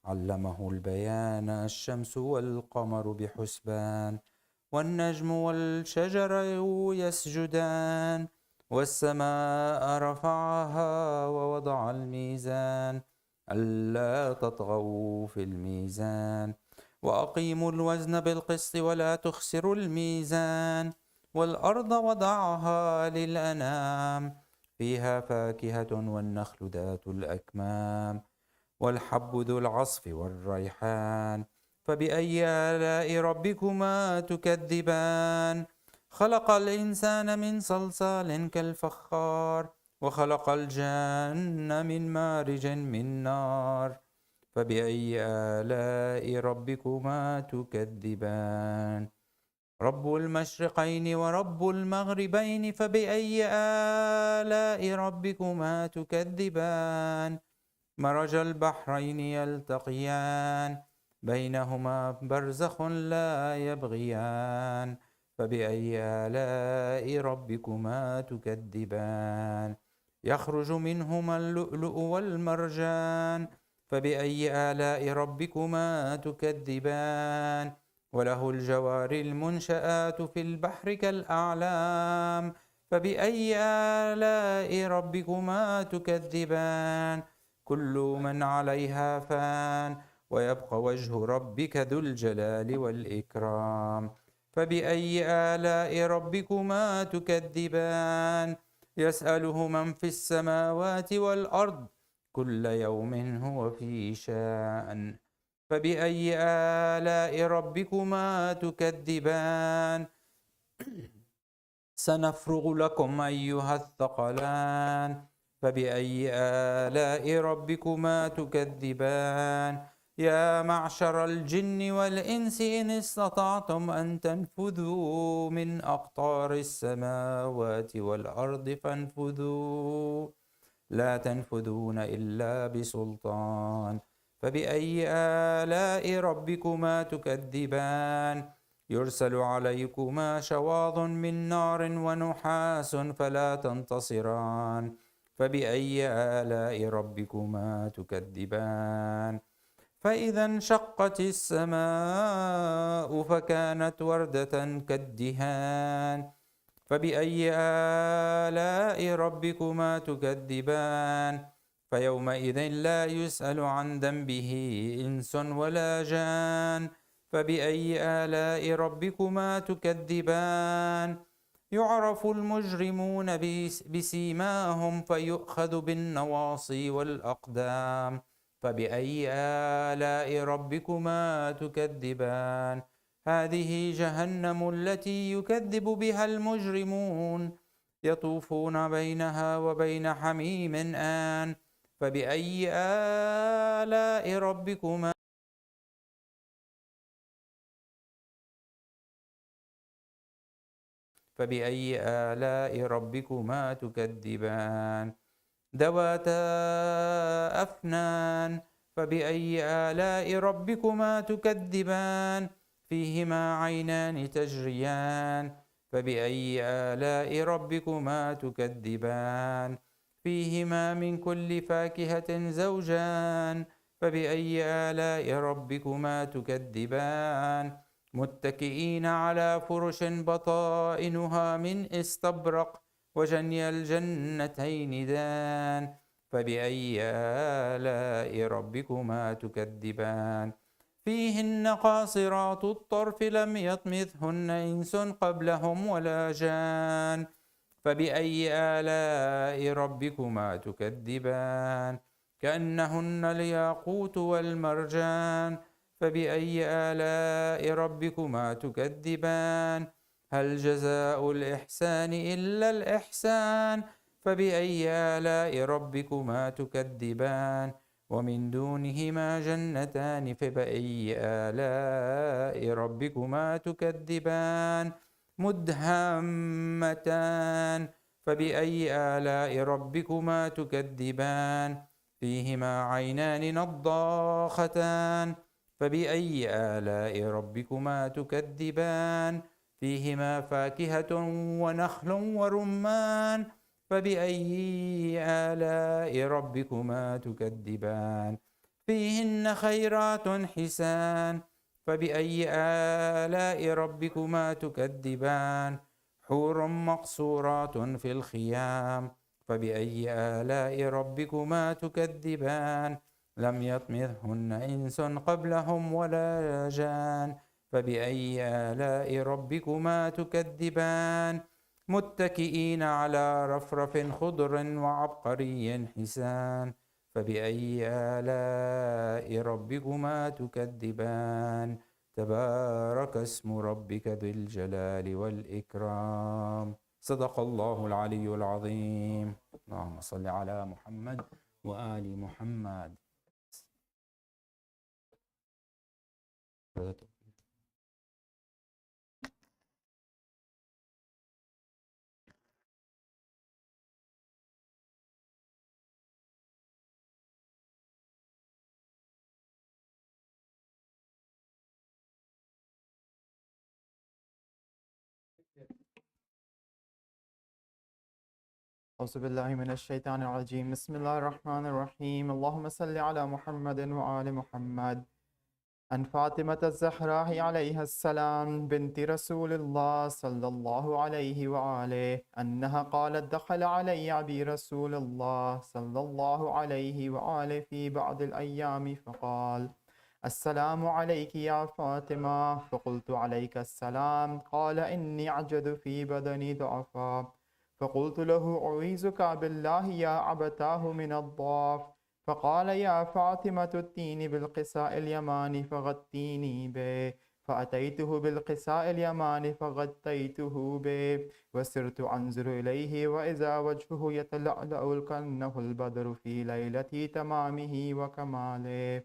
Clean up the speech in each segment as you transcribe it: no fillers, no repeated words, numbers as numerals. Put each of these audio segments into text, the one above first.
علمه البيان. الشمس والقمر بحسبان، والنجم والشجر يسجدان، والسماء رفعها ووضع الميزان ألا تطغوا في الميزان، وأقيموا الوزن بالقسط ولا تخسروا الميزان، والأرض وضعها للأنام، فيها فاكهة والنخل ذات الأكمام، والحب ذو العصف والريحان. فبأي آلاء ربكما تكذبان؟ خلق الإنسان من صلصال كالفخار، وخلق الجن من مارج من نار. فبأي آلاء ربكما تكذبان؟ رب المشرقين ورب المغربين، فبأي آلاء ربكما تكذبان؟ مرج البحرين يلتقيان، بينهما برزخ لا يبغيان. فبأي آلاء ربكما تكذبان؟ يخرج منهما اللؤلؤ والمرجان. فبأي آلاء ربكما تكذبان؟ وله الجوار المنشآت في البحر كالأعلام. فبأي آلاء ربكما تكذبان؟ كل من عليها فان، ويبقى وجه ربك ذو الجلال والإكرام. فبأي آلاء ربكما تكذبان؟ يسأله من في السماوات والأرض، كل يوم هو في شأن. فبأي آلاء ربكما تكذبان؟ سنفرغ لكم أيها الثقلان. فبأي آلاء ربكما تكذبان؟ يا معشر الجن والإنس إن استطعتم أن تنفذوا من أقطار السماوات والأرض فانفذوا، لا تنفذون إلا بسلطان. فبأي آلاء ربكما تكذبان؟ يرسل عليكما شواظ من نار ونحاس فلا تنتصران. فبأي آلاء ربكما تكذبان؟ فإذا انشقت السماء فكانت وردة كالدهان. فبأي آلاء ربكما تكذبان؟ فيومئذ لا يسأل عن ذنبه إنس ولا جان. فبأي آلاء ربكما تكذبان؟ يعرف المجرمون بسيماهم فيؤخذ بالنواصي والأقدام. فبأي آلاء ربكما تكذبان؟ هذه جهنم التي يكذب بها المجرمون، يطوفون بينها وبين حميم آن. فبأي آلاء ربكما فبأي آلاء ربكما تكذبان؟ ذواتا أفنان. فبأي آلاء ربكما تكذبان؟ فيهما عينان تجريان. فبأي آلاء ربكما تكذبان؟ فيهما من كل فاكهة زوجان. فبأي آلاء ربكما تكذبان؟ متكئين على فرش بطائنها من استبرق، وجني الجنتين دان. فبأي آلاء ربكما تكذبان؟ فيهن قاصرات الطرف لم يطمثهن إنس قبلهم ولا جان. فبأي آلاء ربكما تكذبان؟ كأنهن الياقوت والمرجان. فبأي آلاء ربكما تكذبان؟ هل جزاء الإحسان إلا الإحسان؟ فبأي آلاء ربكما تكذبان؟ ومن دونهما جنتان. فبأي آلاء ربكما تكذبان؟ مدهامتان. فبأي آلاء ربكما تكذبان؟ فيهما عينان نضاختان. فبأي آلاء ربكما تكذبان؟ فيهما فاكهة ونخل ورمان. فبأي آلاء ربكما تكذبان؟ فيهن خيرات حسان فبأي آلاء ربكما تكذبان حور مقصورات في الخيام فبأي آلاء ربكما تكذبان لم يطمثهن إنس قبلهم ولا جان فبأي آلاء ربكما تكذبان متكئين على رفرف خضر وعبقري حسان فبأي آلاء ربكما تكذبان تبارك اسم ربك ذي الجلال والإكرام صدق الله العلي العظيم اللهم صل على محمد وآل محمد. أعوذ بالله من الشيطان الرجيم بسم الله الرحمن الرحيم اللهم صل على محمد وآل محمد. عن فاطمة الزهراء عليها السلام بنت رسول الله صلى الله عليه وآله أنها قالت دخل علي أبي رسول الله صلى الله عليه وآله في بعض الأيام فقال السلام عليك يا فاطمة فقلت عليك السلام قال إني أجد في بدني ضعفا فقلت له أعيذك بالله يا أبتاه من الضعف فقال يا فاطمة ائتيني بالقصاء اليماني فغطيني به فأتيته بالقصاء اليماني فغطيته به وسرت أنظر إليه وإذا وجهه يتلألأ كأنه البدر في ليلة تمامه وكماله.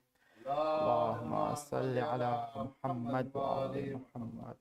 اللهم صل على محمد وآل محمد.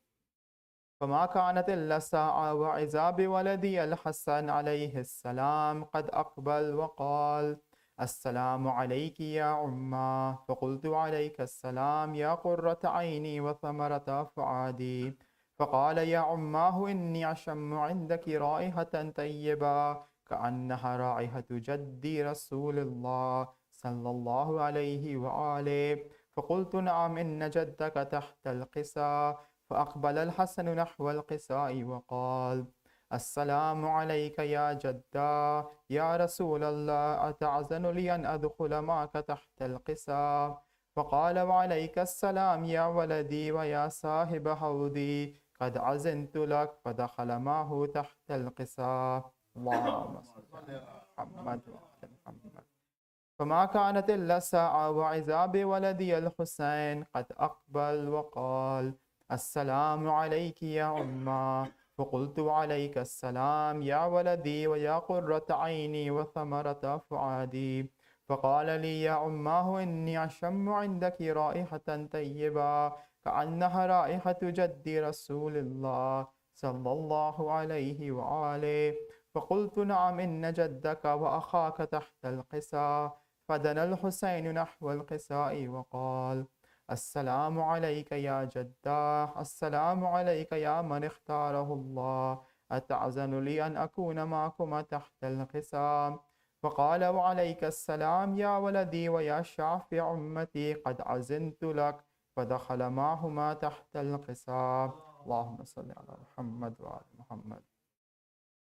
فما كانت إلا الساعة وإذا بولدي الحسن عليه السلام قد أقبل وقال السلام عليك يا أمه فقلت عليك السلام يا قرة عيني وثمرة فؤادي فقال يا أماه إني أشم عندك رائحة طيبة كأنها رائحة جدي رسول الله صلى الله عليه وآله فقلت نعم إن جدك تحت القصى فأقبل الحسن نحو القصاء وقال السلام عليك يا جدا يا رسول الله أتعزن لي أن أدخل معك تحت القصاء فقال وعليك السلام يا ولدي ويا صاحب حوضي قد عزنت لك فدخل معه تحت القصاء. اللهم صل على محمد وعلى محمد. فما كانت إلا ساعة وإذا بولدي الحسين قد أقبل وقال السلام عليك يا أمه فقلت عليك السلام يا ولدي ويا قرة عيني وثمرة فؤادي فقال لي يا أمه إني أشم عندك رائحة طيبة كأنها رائحة جدي رسول الله صلى الله عليه وآله فقلت نعم إن جدك وأخاك تحت القصى فدنا الحسين نحو القصاء وقال السلام عليك يا جداه السلام عليك يا من اختاره الله أتعزن لي أن أكون معكما تحت القصام فقال وعليك السلام يا ولدي ويا شافع أمتي قد عزنت لك فدخل معهما تحت القصام. اللهم صل على محمد وعلى محمد.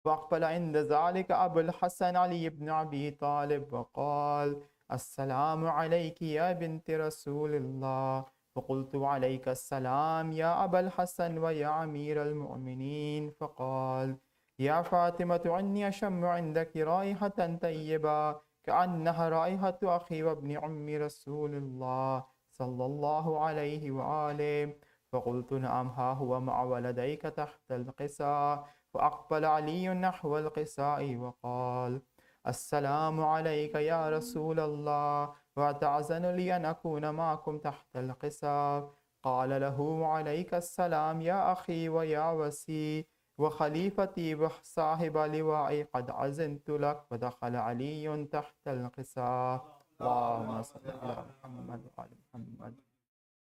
فأقبل عند ذلك أبو الحسن علي بن أبي طالب وقال السلام عليك يا بنت رسول الله فقلت عليك السلام يا أبا الحسن ويا أمير المؤمنين فقال يا فاطمة إني أشم عندك رائحة طيبة كأنها رائحة أخي وابن عم رسول الله صلى الله عليه وآله فقلت نعم ها هو مع ولديك تحت القصاء فأقبل علي نحو القصاء وقال السلام عليك يا رسول الله وأتعزن لي أن أكون معكم تحت القصاء قال له وعليك السلام يا أخي ويا وسي وخليفتي وصاحب لوائي قد عزنت لك فدخل علي تحت القصاء. اللهم صل على محمد وعلى محمد.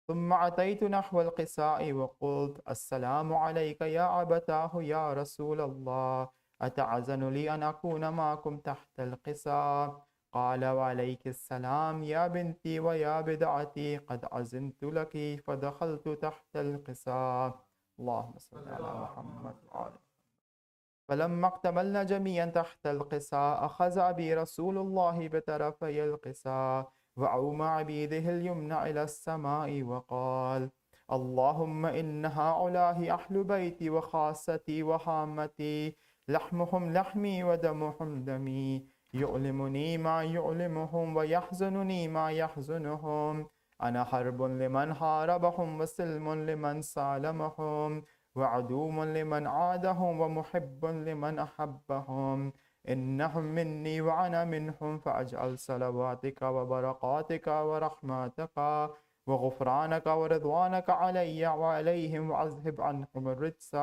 ثم أتيت نحو القصاء وقلت السلام عليك يا أبتاه يا رسول الله أتعزن لي أن أكون معكم تحت القصاء فقال وعليك السلام يا بنتي ويا بدعتي قد عزمت لك فدخلت تحت القصاء. اللهم صل على محمد وعلى. فلما اكتملنا جميعا تحت القصاء أخذ أبي رسول الله بطرفي القصاء وعوم عبيده اليمنى إلى السماء وقال: اللهم إن هؤلاء أهل بيتي وخاصتي وهامتي، لحمهم لحمي ودمهم دمي، يؤلمني ما يؤلمهم ويحزنني ما يحزنهم. أنا حرب لمن حاربهم وسلم لمن سالمهم، وعدو لمن عادهم ومحب لمن أحبهم. إنهم مني وأنا منهم، فاجعل صلواتك وبركاتك ورحمتك وغفرانك ورضوانك علي وعليهم، وأذهب عنهم الرجس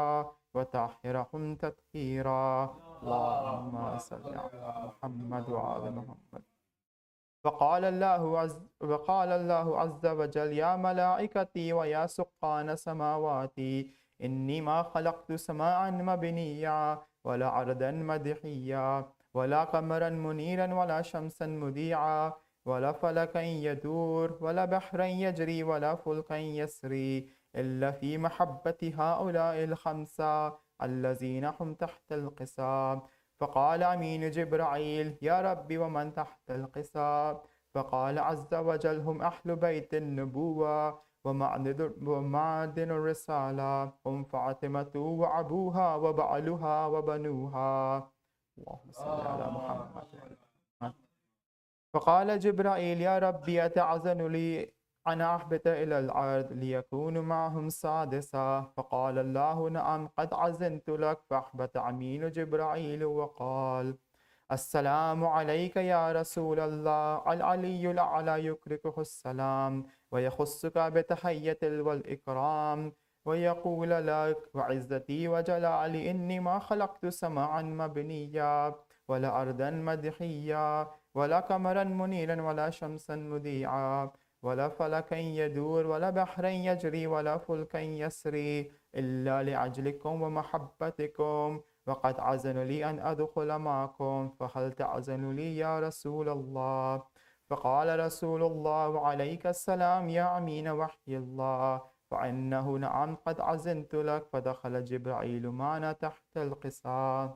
وطهرهم تطهيرا. اللهم صل على محمد وعلى محمد. وقال الله عز وجل: يا ملائكتي ويا سكان سماواتي، إني ما خلقت سماء مبنيا ولا أرضا مدحيا ولا قمرا منيرا ولا شمسا مذيعا ولا فلكا يدور ولا بحرا يجري ولا فلكا يسري إلا في محبة هؤلاء الخمسة الذين هم تحت القصام. فقال أمين جبرائيل: يا ربي ومن تحت القصام؟ فقال عز وجل: هم أهل بيت النبوة ومعدن الرسالة، هم فاطمة وأبوها وبعلها وبنوها. اللهم صل على محمد. فقال جبرائيل: يا ربي أتعزن لي أن أهبط إلى الأرض ليكون معهم سادسا؟ فقال الله: نعم قد عزنت لك. فأحبط أمين جبرائيل وقال: السلام عليك يا رسول الله. العلي الأعلى يكركه السلام ويخصك بتحية والإكرام ويقول لك: وعزتي وجلالي إني ما خلقت سماعا مبنيا ولا أرضا مدحيا ولا قمرا منيرا ولا شمسا مذيعا ولا فلكا يدور ولا بحرا يجري ولا فلكا يسري إلا لأجلكم ومحبتكم، وقد عزن لي أن أدخل معكم، فهل تعزن لي يا رسول الله؟ فقال رسول الله: وعليك السلام يا أمين وحي الله، فإنه نعم قد عزنت لك. فدخل جبرائيل معنا تحت القصار.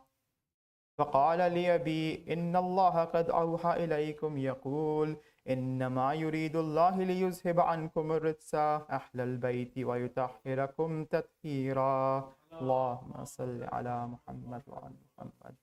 فقال لي أبي: إن الله قد أوحى إليكم يقول: إنما يريد الله ليذهب عنكم الرجس أهل البيت ويطهركم تطهيرا. اللهم صل على محمد وعلى محمد.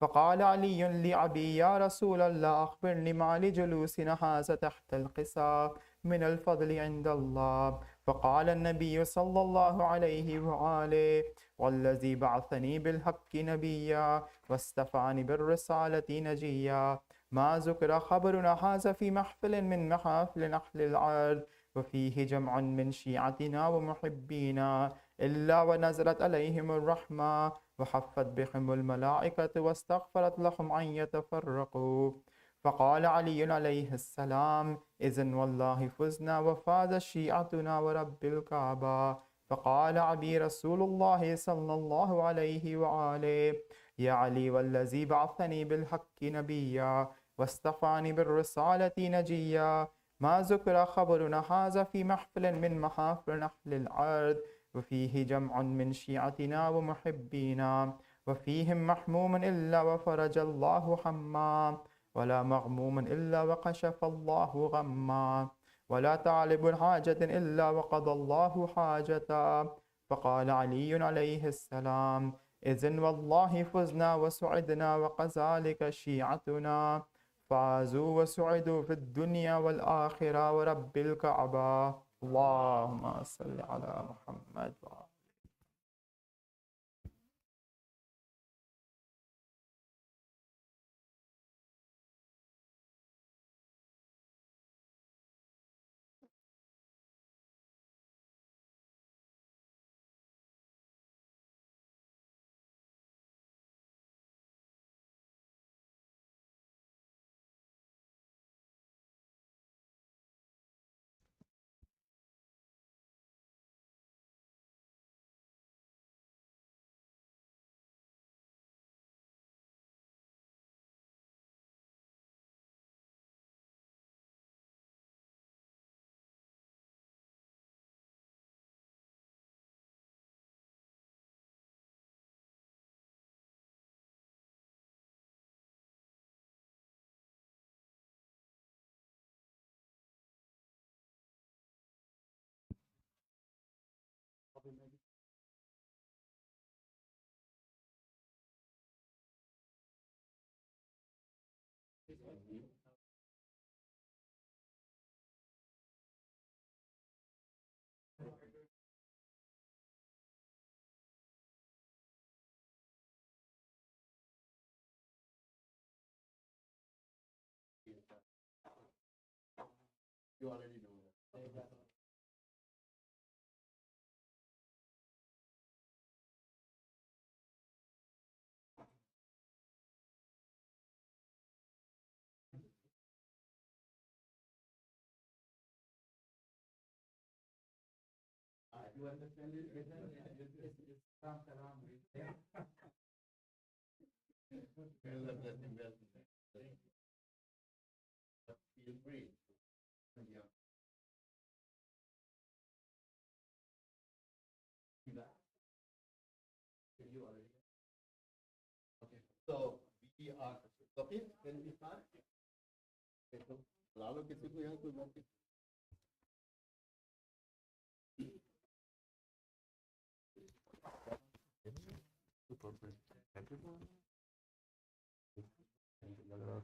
فقال علي لأبي: يا رسول الله أخبرني ما لجلوسنا هذا تحت القصى من الفضل عند الله. فقال النبي صلى الله عليه وآله: والذي بعثني بالحق نبيا واستفاني بالرسالة نجيا، ما ذكر خبرنا هذا في محفل من محافل أهل الأرض وفيه جمع من شيعتنا ومحبينا إلا ونزلت عليهم الرحمة وحفت بهم الملائكة واستغفرت لهم أن يتفرقوا. فقال علي عليه السلام: إذن والله فزنا وفاز شيعتنا ورب الكعبة. فقال أبي رسول الله صلى الله عليه وآله: يا علي والذي بعثني بالحق نبيا واستفاني بالرسالة نجيا، ما ذكر خبرنا هذا في محفل من محافل أهل الأرض وفيه جمع من شيعتنا ومحبينا وفيهم محموم إلا وفرج الله حما، ولا مغموم إلا وكشف الله غما، ولا طالب حاجة إلا وقضى الله حاجته. فقال علي عليه السلام: إذن والله فزنا وسعدنا وكذلك شيعتنا فازوا وسعدوا في الدنيا والآخرة ورب الكعبة. اللهم صل على محمد.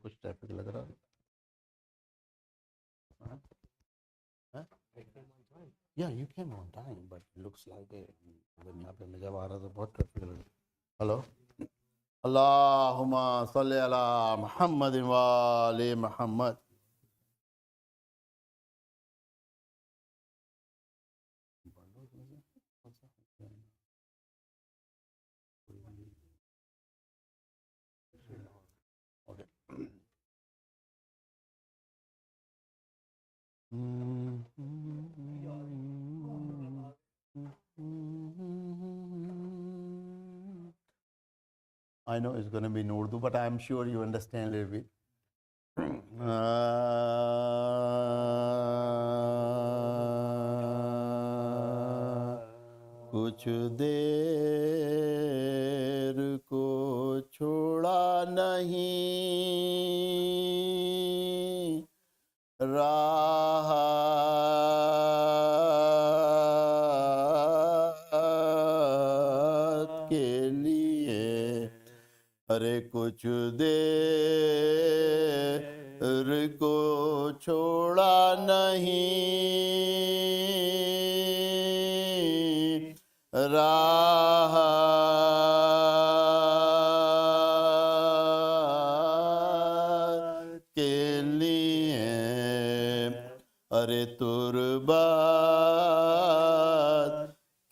کچھ ٹریفک لگ رہا یا you came on time but looks like یہاں پہ میں جب آ رہا تھا بہت ٹریفک لگ رہا. ہلو اللہم صلی علی محمد و آل محمد. I know it's going to be in Urdu, but I'm sure you understand a little bit. کچھ دیر کو چھوڑا نہیں راہ کے لیے ارے کچھ دیر کو چھوڑا نہیں راہ کے لیے ارے تربات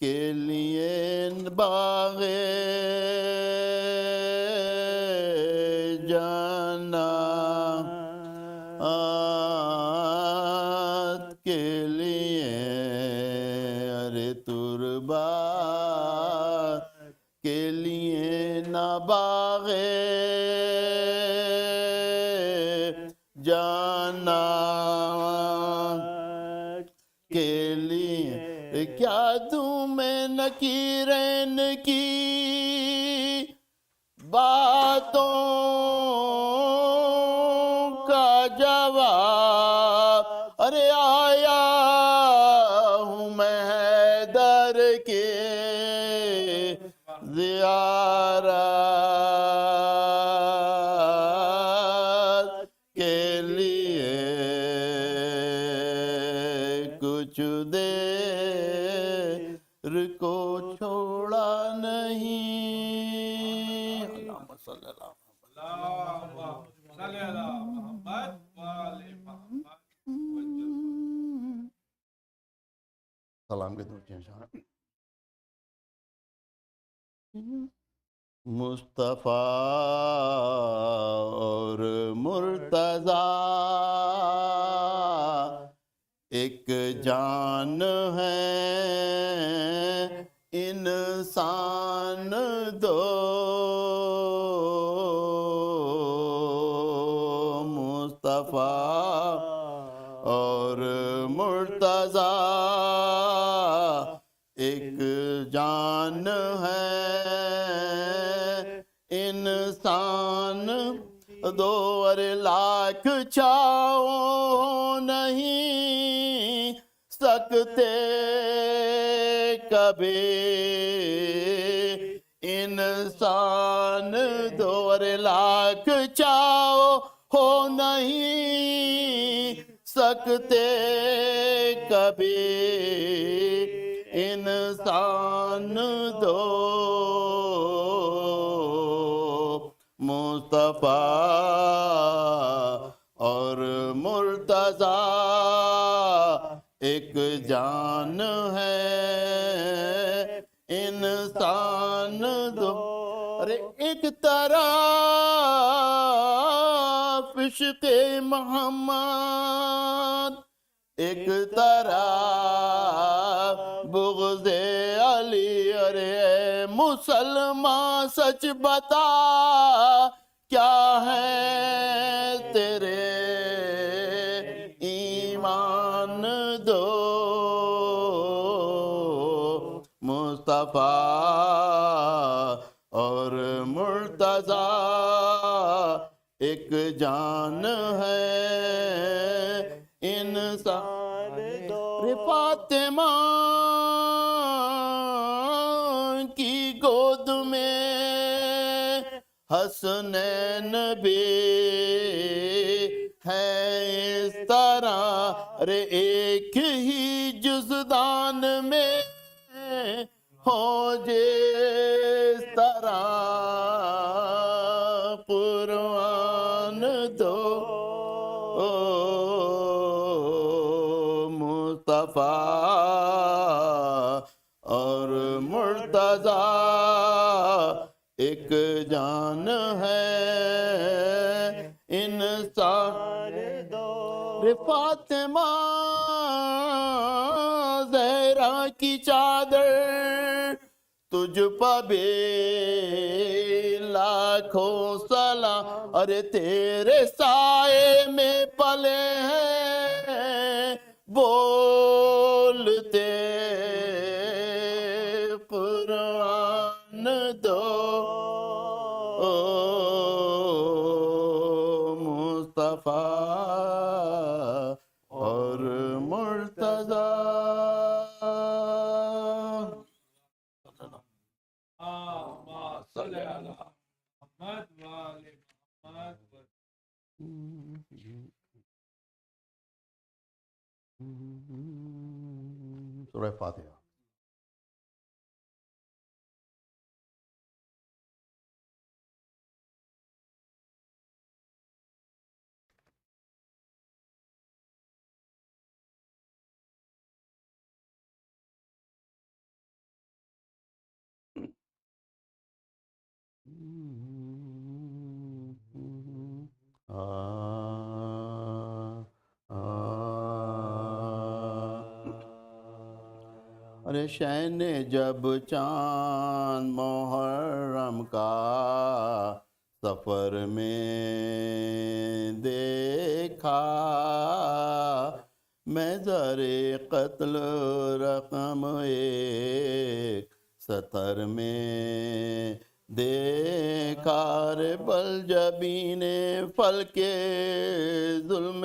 کے لیے باغ جانا کے لیے ارے تربات کے لیے نہ باغ جانا کے لیے کیا تمہیں نکیرین کی باتوں کا جواب ارے آیا ہوں میں حیدر کے زیارت کے لیے کچھ دیر کو چھوڑا نہیں. اللہم صلی اللہ سلام کے دور انشاءاللہ. مصطفیٰ اور مرتضیٰ ایک جان ہے انسان دو مصطفیٰ اور مرتضیٰ ایک جان ہے انسان دو ارے لاکھ چاہو نہیں سکتے کبھی انسان دو ارے لاکھ چاہو ہو نہیں سکتے کبھی انسان دو مصطفیٰ اور مرتضیٰ ایک جان ہے انسان دو ارے ایک طرف عشق محمد ایک طرف بغض علی ارے مسلمان سچ بتا کیا ہے تیرے ایمان دو مصطفیٰ اور مرتضیٰ ایک جان ہے انسان دو فاطمہ کی گود میں حسنین بھی ہے اس طرح ارے ایک ہی جزدان میں ہو جس طرح قرآن دو مصطفیٰ اور مرتضیٰ ایک جان ہے انسان دو فاطمہ زہرا کی چادر تجھ پہ بھی لاکھوں سلام ارے تیرے سائے میں پلے ہیں بولتے قرآن دو مصطفیٰ اور مرتضیٰ صلی اللہ محمد وآل محمد سورہ فاتحہ ارے شین جب چاند محرم کا سفر میں دیکھا میں زرِ قتل رقم ایک سطر میں دیکھا رے بل جبین فل کے ظلم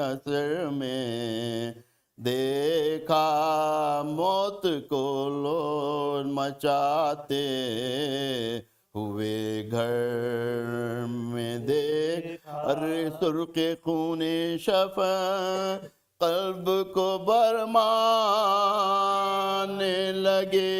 عصر میں دیکھا موت کو لوٹ مچاتے ہوئے گھر میں دیکھ ارے سرخ خون شفا قلب کو برمانے لگے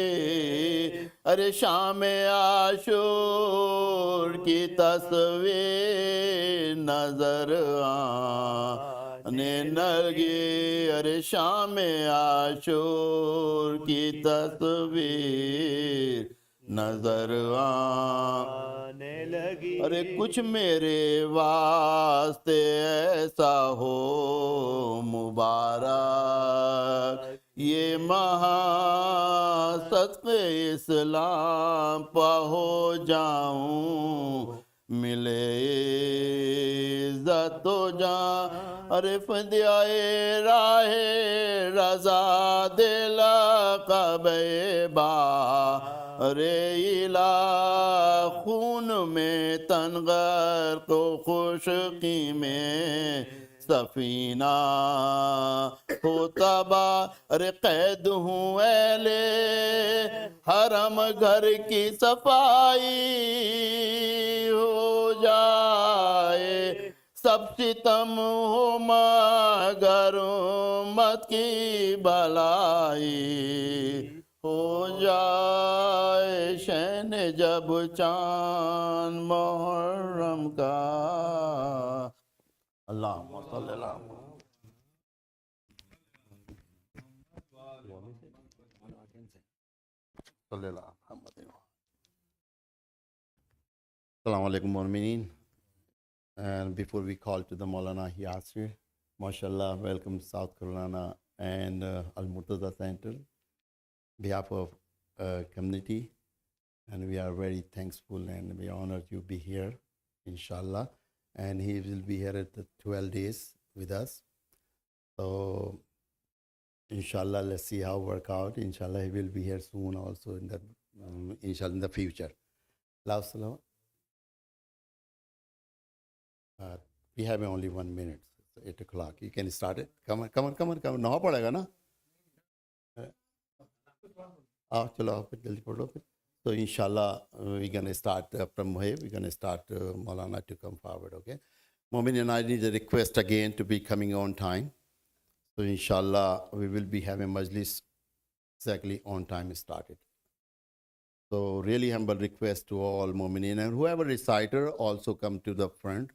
ارے شام عاشور کی تصویر نظر آنے لگی ارے شام عاشور کی تصویر نظر آنے لگی ارے کچھ میرے واسطے ایسا ہو مبارک یہ مہا صدق اسلام پہ ہو جاؤں ملے عزت و جان ارے فدیائے راہ رضا دل قب با ارے الہ خون میں تنغر کو خشکی میں سفینہ ہو تباہ ارے قید ہوں اہل حرم گھر کی صفائی ہو جائے سب ستم ہو مگر امت کی بھلائی ہو جائے شین جب چاند محرم کا اللہم صلی اللہ صلی اللہ محمد. Assalamu alaikum Mu'mineen. And before we call to the Maulana Yasir, mashallah, welcome South Carolina and Al-Murtaza Center, behalf of community, and we are very thankful and we honored you be here, inshallah. And he will be here at the 12 days with us. So, inshallah, let's see how work out. Inshallah, he will be here soon also in the, inshallah, in the future. Love salawat. We have only 1 minute, so 8 o'clock. You can start it. Come on. No padega na? Chalo, jaldi padho phir. So inshallah, we're going to start from here. We're going to start Maulana to come forward, okay? Mu'min and I need a request again to be coming on time. So inshallah, we will be having majlis exactly on time started. So really humble request to all Mu'minin, and whoever reciter also come to the front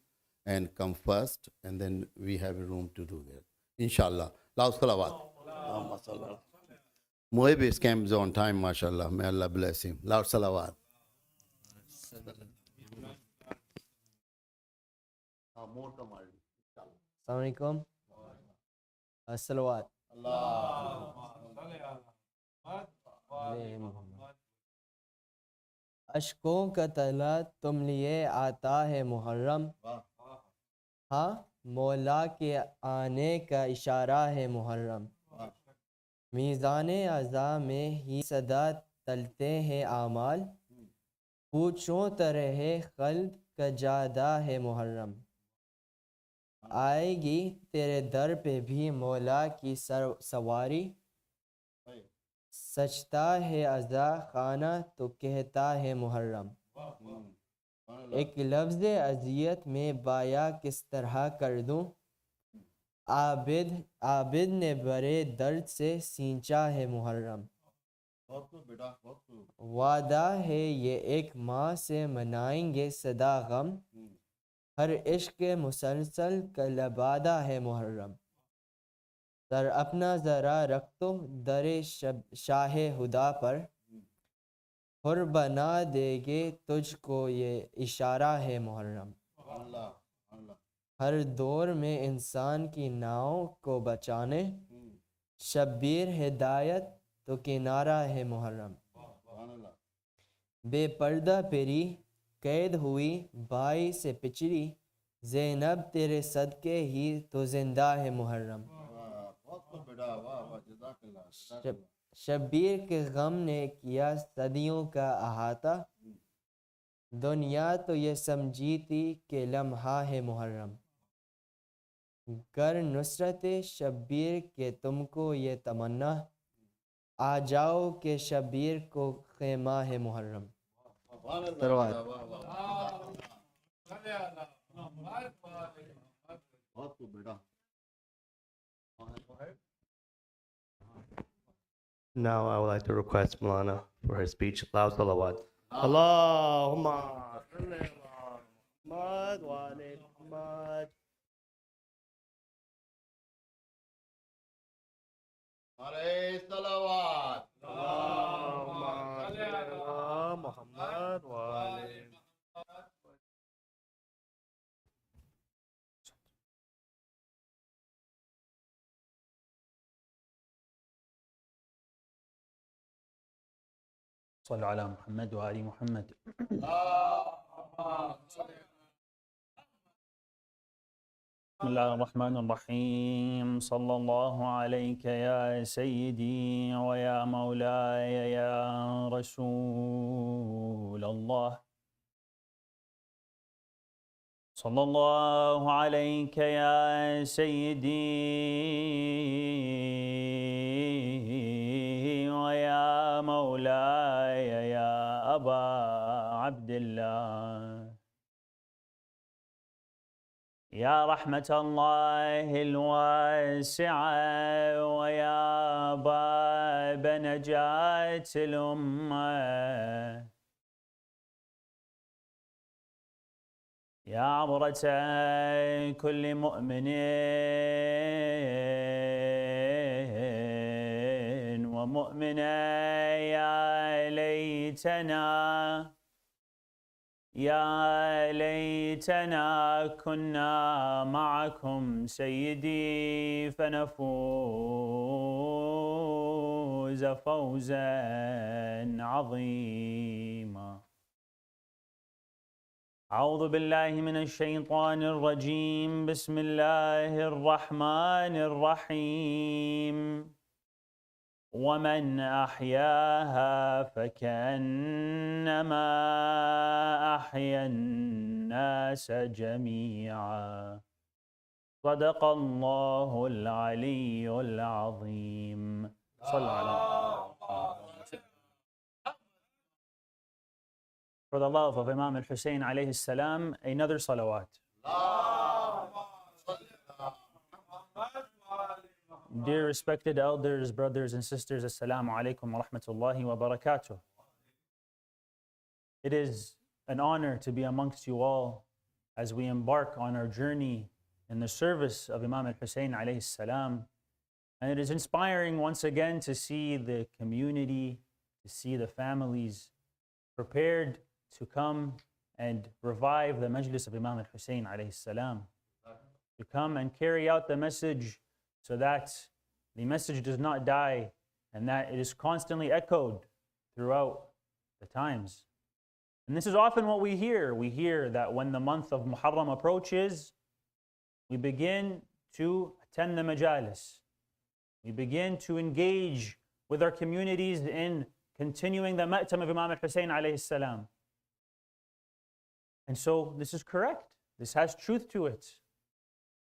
and come first, and then we have a room to do that. Inshallah. Loud salawat. Muhib comes on time, mashallah. May Allah bless him. Loud salawat. السلام علیکم. الصلوات. اشکوں کا تلا تم لیے آتا ہے محرم، ہاں مولا کے آنے کا اشارہ ہے محرم. میزان اعضاء میں ہی صدا تلتے ہیں اعمال، پوچھوں طرح خلق کا جادہ ہے محرم. آئے گی تیرے در پہ بھی مولا کی سواری، سجتا ہے اعضاء خانہ تو کہتا ہے محرم. ایک لفظ اذیت میں بایا کس طرح کر دوں، عابد نے برے درد سے سینچا ہے محرم. وعدہ ہے یہ ایک ماہ سے منائیں گے صدا غم، ہر عشق مسلسل کا لبادہ ہے محرم. سر اپنا ذرا رکھ تو در شاہ ہدا پر، حر بنا دے گے تجھ کو یہ اشارہ ہے محرم. ہر دور میں انسان کی ناؤں کو بچانے، شبیر ہدایت تو کنارہ ہے محرم. بے پردہ پری قید ہوئی بھائی سے پچڑی، زینب تیرے صدقے ہی تو زندہ ہے محرم. شبیر کے غم نے کیا صدیوں کا احاطہ، دنیا تو یہ سمجھی تھی کہ لمحہ ہے محرم. گر نصرت شبیر کے تم کو یہ تمنا، آ جاؤ کہ شبیر کو خیمہ ہے محرم. Now I would like to request Maulana for his speech. Loud salawat. Allahumma salli ala Muhammad wa ali Muhammad. Alayhi salawat. Allahumma salli ala Muhammad wa ali صلوا على محمد وآل محمد. بسم الله الرحمن الرحيم. صلى الله عليك يا سيدي ويا مولاي يا رسول الله. صلى الله عليك يا سيدي ويا مولاي يا أبا عبد الله. يا رحمة الله الواسعة ويا باب نجاة الأمة يا عبرة كل مؤمن ومؤمنة يا ليتنا كنا معكم سيدي فنفوز فوزا عظيما. أعوذ بالله من الشيطان الرجيم. بسم الله الرحمن الرحيم. ومن أحياها فكأنما أحيا الناس جميعا. صدق الله العلي العظيم. صلى على For the love of Imam al-Hussein alayhi salam, another salawat. Dear respected elders, brothers and sisters, assalamu alaikum wa rahmatullahi wa barakatuh. It is an honor to be amongst you all as we embark on our journey in the service of Imam al-Hussein alayhi salam. And it is inspiring once again to see the community, to see the families prepared to come and revive the majlis of Imam al-Hussein alayhi salam, to come and carry out the message so that the message does not die and that it is constantly echoed throughout the times. And this is often what we hear. We hear that when the month of Muharram approaches, we begin to attend the majalis. We begin to engage with our communities in continuing the ma'tam of Imam al-Hussein alayhi salam. And so this is correct. This has truth to it.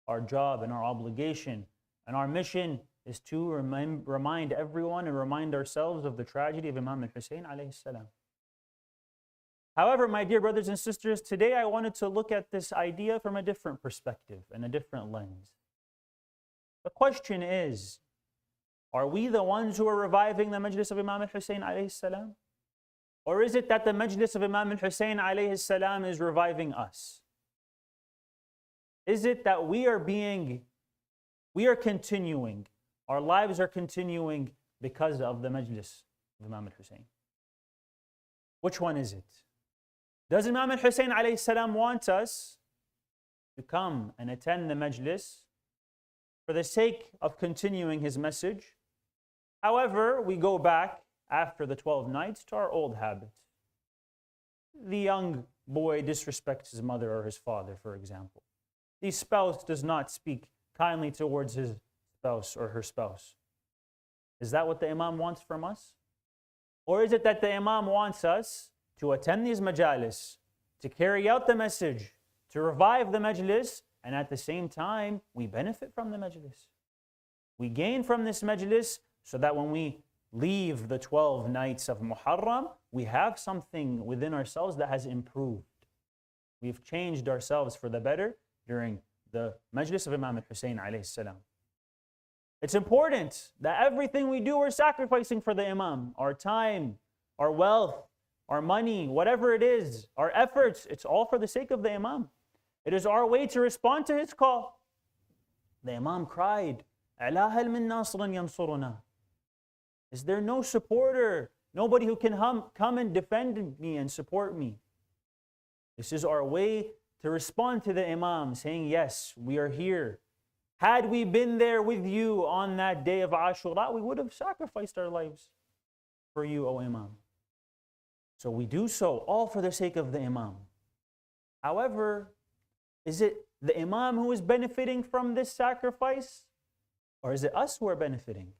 Our job and our obligation and our mission is to remind everyone and remind ourselves of the tragedy of Imam al-Hussein alayhi salam. However, my dear brothers and sisters, today I wanted to look at this idea from a different perspective and a different lens. The question is, are we the ones who are reviving the majlis of Imam al-Hussein alayhi salam? Or is it that the majlis of Imam al-Hussein alayhi salam is reviving us? Is it that we are continuing, our lives are continuing because of the majlis of Imam al-Hussein? Which one is it? Does Imam al-Hussein alayhi salam want us to come and attend the majlis for the sake of continuing his message? However, we go back after the 12 nights to our old habits. The young boy disrespects his mother or his father, for example. The spouse does not speak kindly towards his spouse or her spouse. Is that what the Imam wants from us? Or is it that the Imam wants us to attend these majalis, to carry out the message, to revive the majlis, and at the same time, we benefit from the majlis? We gain from this majlis so that when we leave the 12 nights of Muharram, we have something within ourselves that has improved. We've changed ourselves for the better during the majlis of Imam al-Hussein alayhi salam. It's important that everything we do, we're sacrificing for the Imam. Our time, our wealth, our money, whatever it is, our efforts, it's all for the sake of the Imam. It is our way to respond to his call. The Imam cried, "Ala hal min nasran yansuruna?" Is there no supporter, nobody who can come and defend me and support me? This is our way to respond to the Imam, saying, yes, we are here. Had we been there with you on that day of Ashura, we would have sacrificed our lives for you, O Imam. So we do so all for the sake of the Imam. However, is it the Imam who is benefiting from this sacrifice? Or is it us who are benefiting?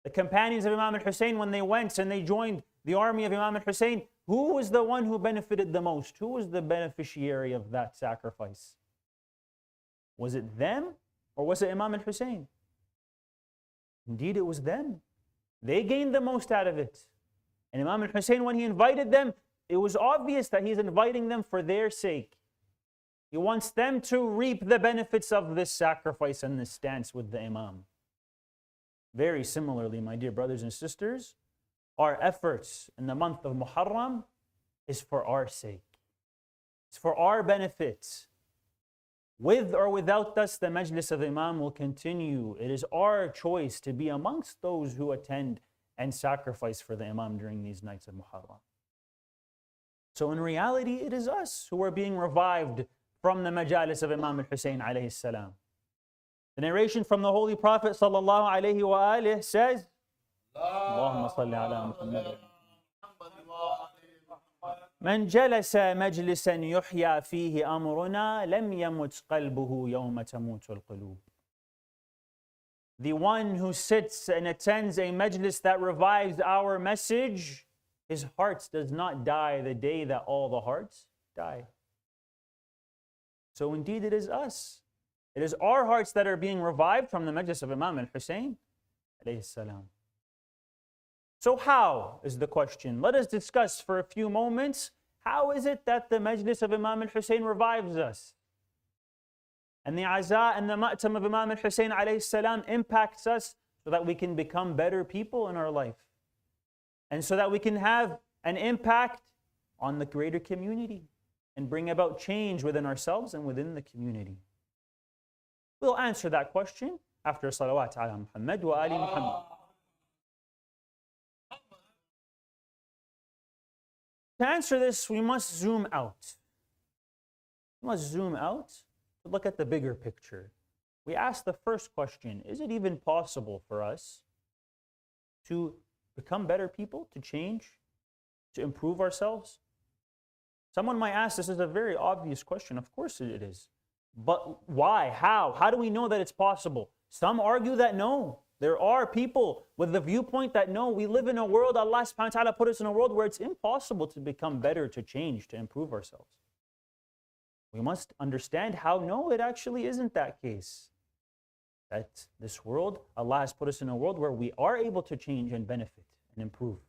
The companions of Imam al-Hussein, when they went and they joined the army of Imam al-Hussein, who was the one who benefited the most? Who was the beneficiary of that sacrifice? Was it them or was it Imam al-Hussein? Indeed, it was them. They gained the most out of it. And Imam al-Hussein, when he invited them, it was obvious that he's inviting them for their sake. He wants them to reap the benefits of this sacrifice and this stance with the Imam. Very similarly, my dear brothers and sisters, our efforts in the month of Muharram is for our sake. It's for our benefit. With or without us, the Majlis of Imam will continue. It is our choice to be amongst those who attend and sacrifice for the Imam during these nights of Muharram. So in reality, it is us who are being revived from the Majalis of Imam al-Hussein alayhi salam. The narration from the Holy Prophet sallallahu alayhi wa alihi says, Allahumma salli ala Muhammad. من جلس مجلسا يحيى فيه أمرنا لم يمت قلبه يوم تموت القلوب. The one who sits and attends a majlis that revives our message, his heart does not die the day that all the hearts die. So indeed it is us. It is our hearts that are being revived from the majlis of Imam al-Hussein alayhi salam. So how is the question? Let us discuss for a few moments, how is it that the majlis of Imam al-Hussein revives us? And the aza and the ma'tam of Imam al-Hussein alayhi salam impacts us so that we can become better people in our life. And so that we can have an impact on the greater community and bring about change within ourselves and within the community. We'll answer that question after salawat ala Muhammad wa ali Muhammad. To answer this, we must zoom out. We must zoom out to look at the bigger picture. We ask the first question, is it even possible for us to become better people, to change, to improve ourselves? Someone might ask, this is a very obvious question. Of course it is. But why? How? How do we know that it's possible? Some argue that no. There are people with the viewpoint that no, we live in a world, Allah subhanahu wa ta'ala put us in a world where it's impossible to become better, to change, to improve ourselves. We must understand how no, it actually isn't that case. That this world, Allah has put us in a world where we are able to change and benefit and improve.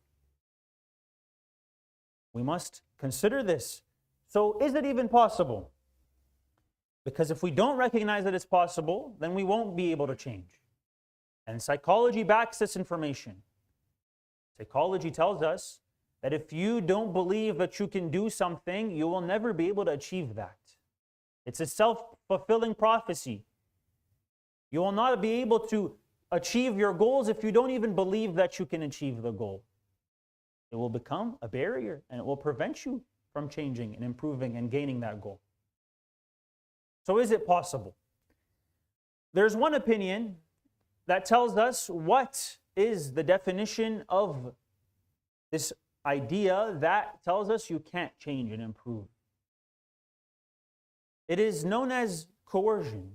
We must consider this. So is it even possible? Because if we don't recognize that it's possible, then we won't be able to change. And psychology backs this information. Psychology tells us that if you don't believe that you can do something, you will never be able to achieve that. It's a self-fulfilling prophecy. You will not be able to achieve your goals if you don't even believe that you can achieve the goal. It will become a barrier and it will prevent you from changing and improving and gaining that goal. So is it possible? There's one opinion that tells us what is the definition of this idea that tells us you can't change and improve. It is known as coercion.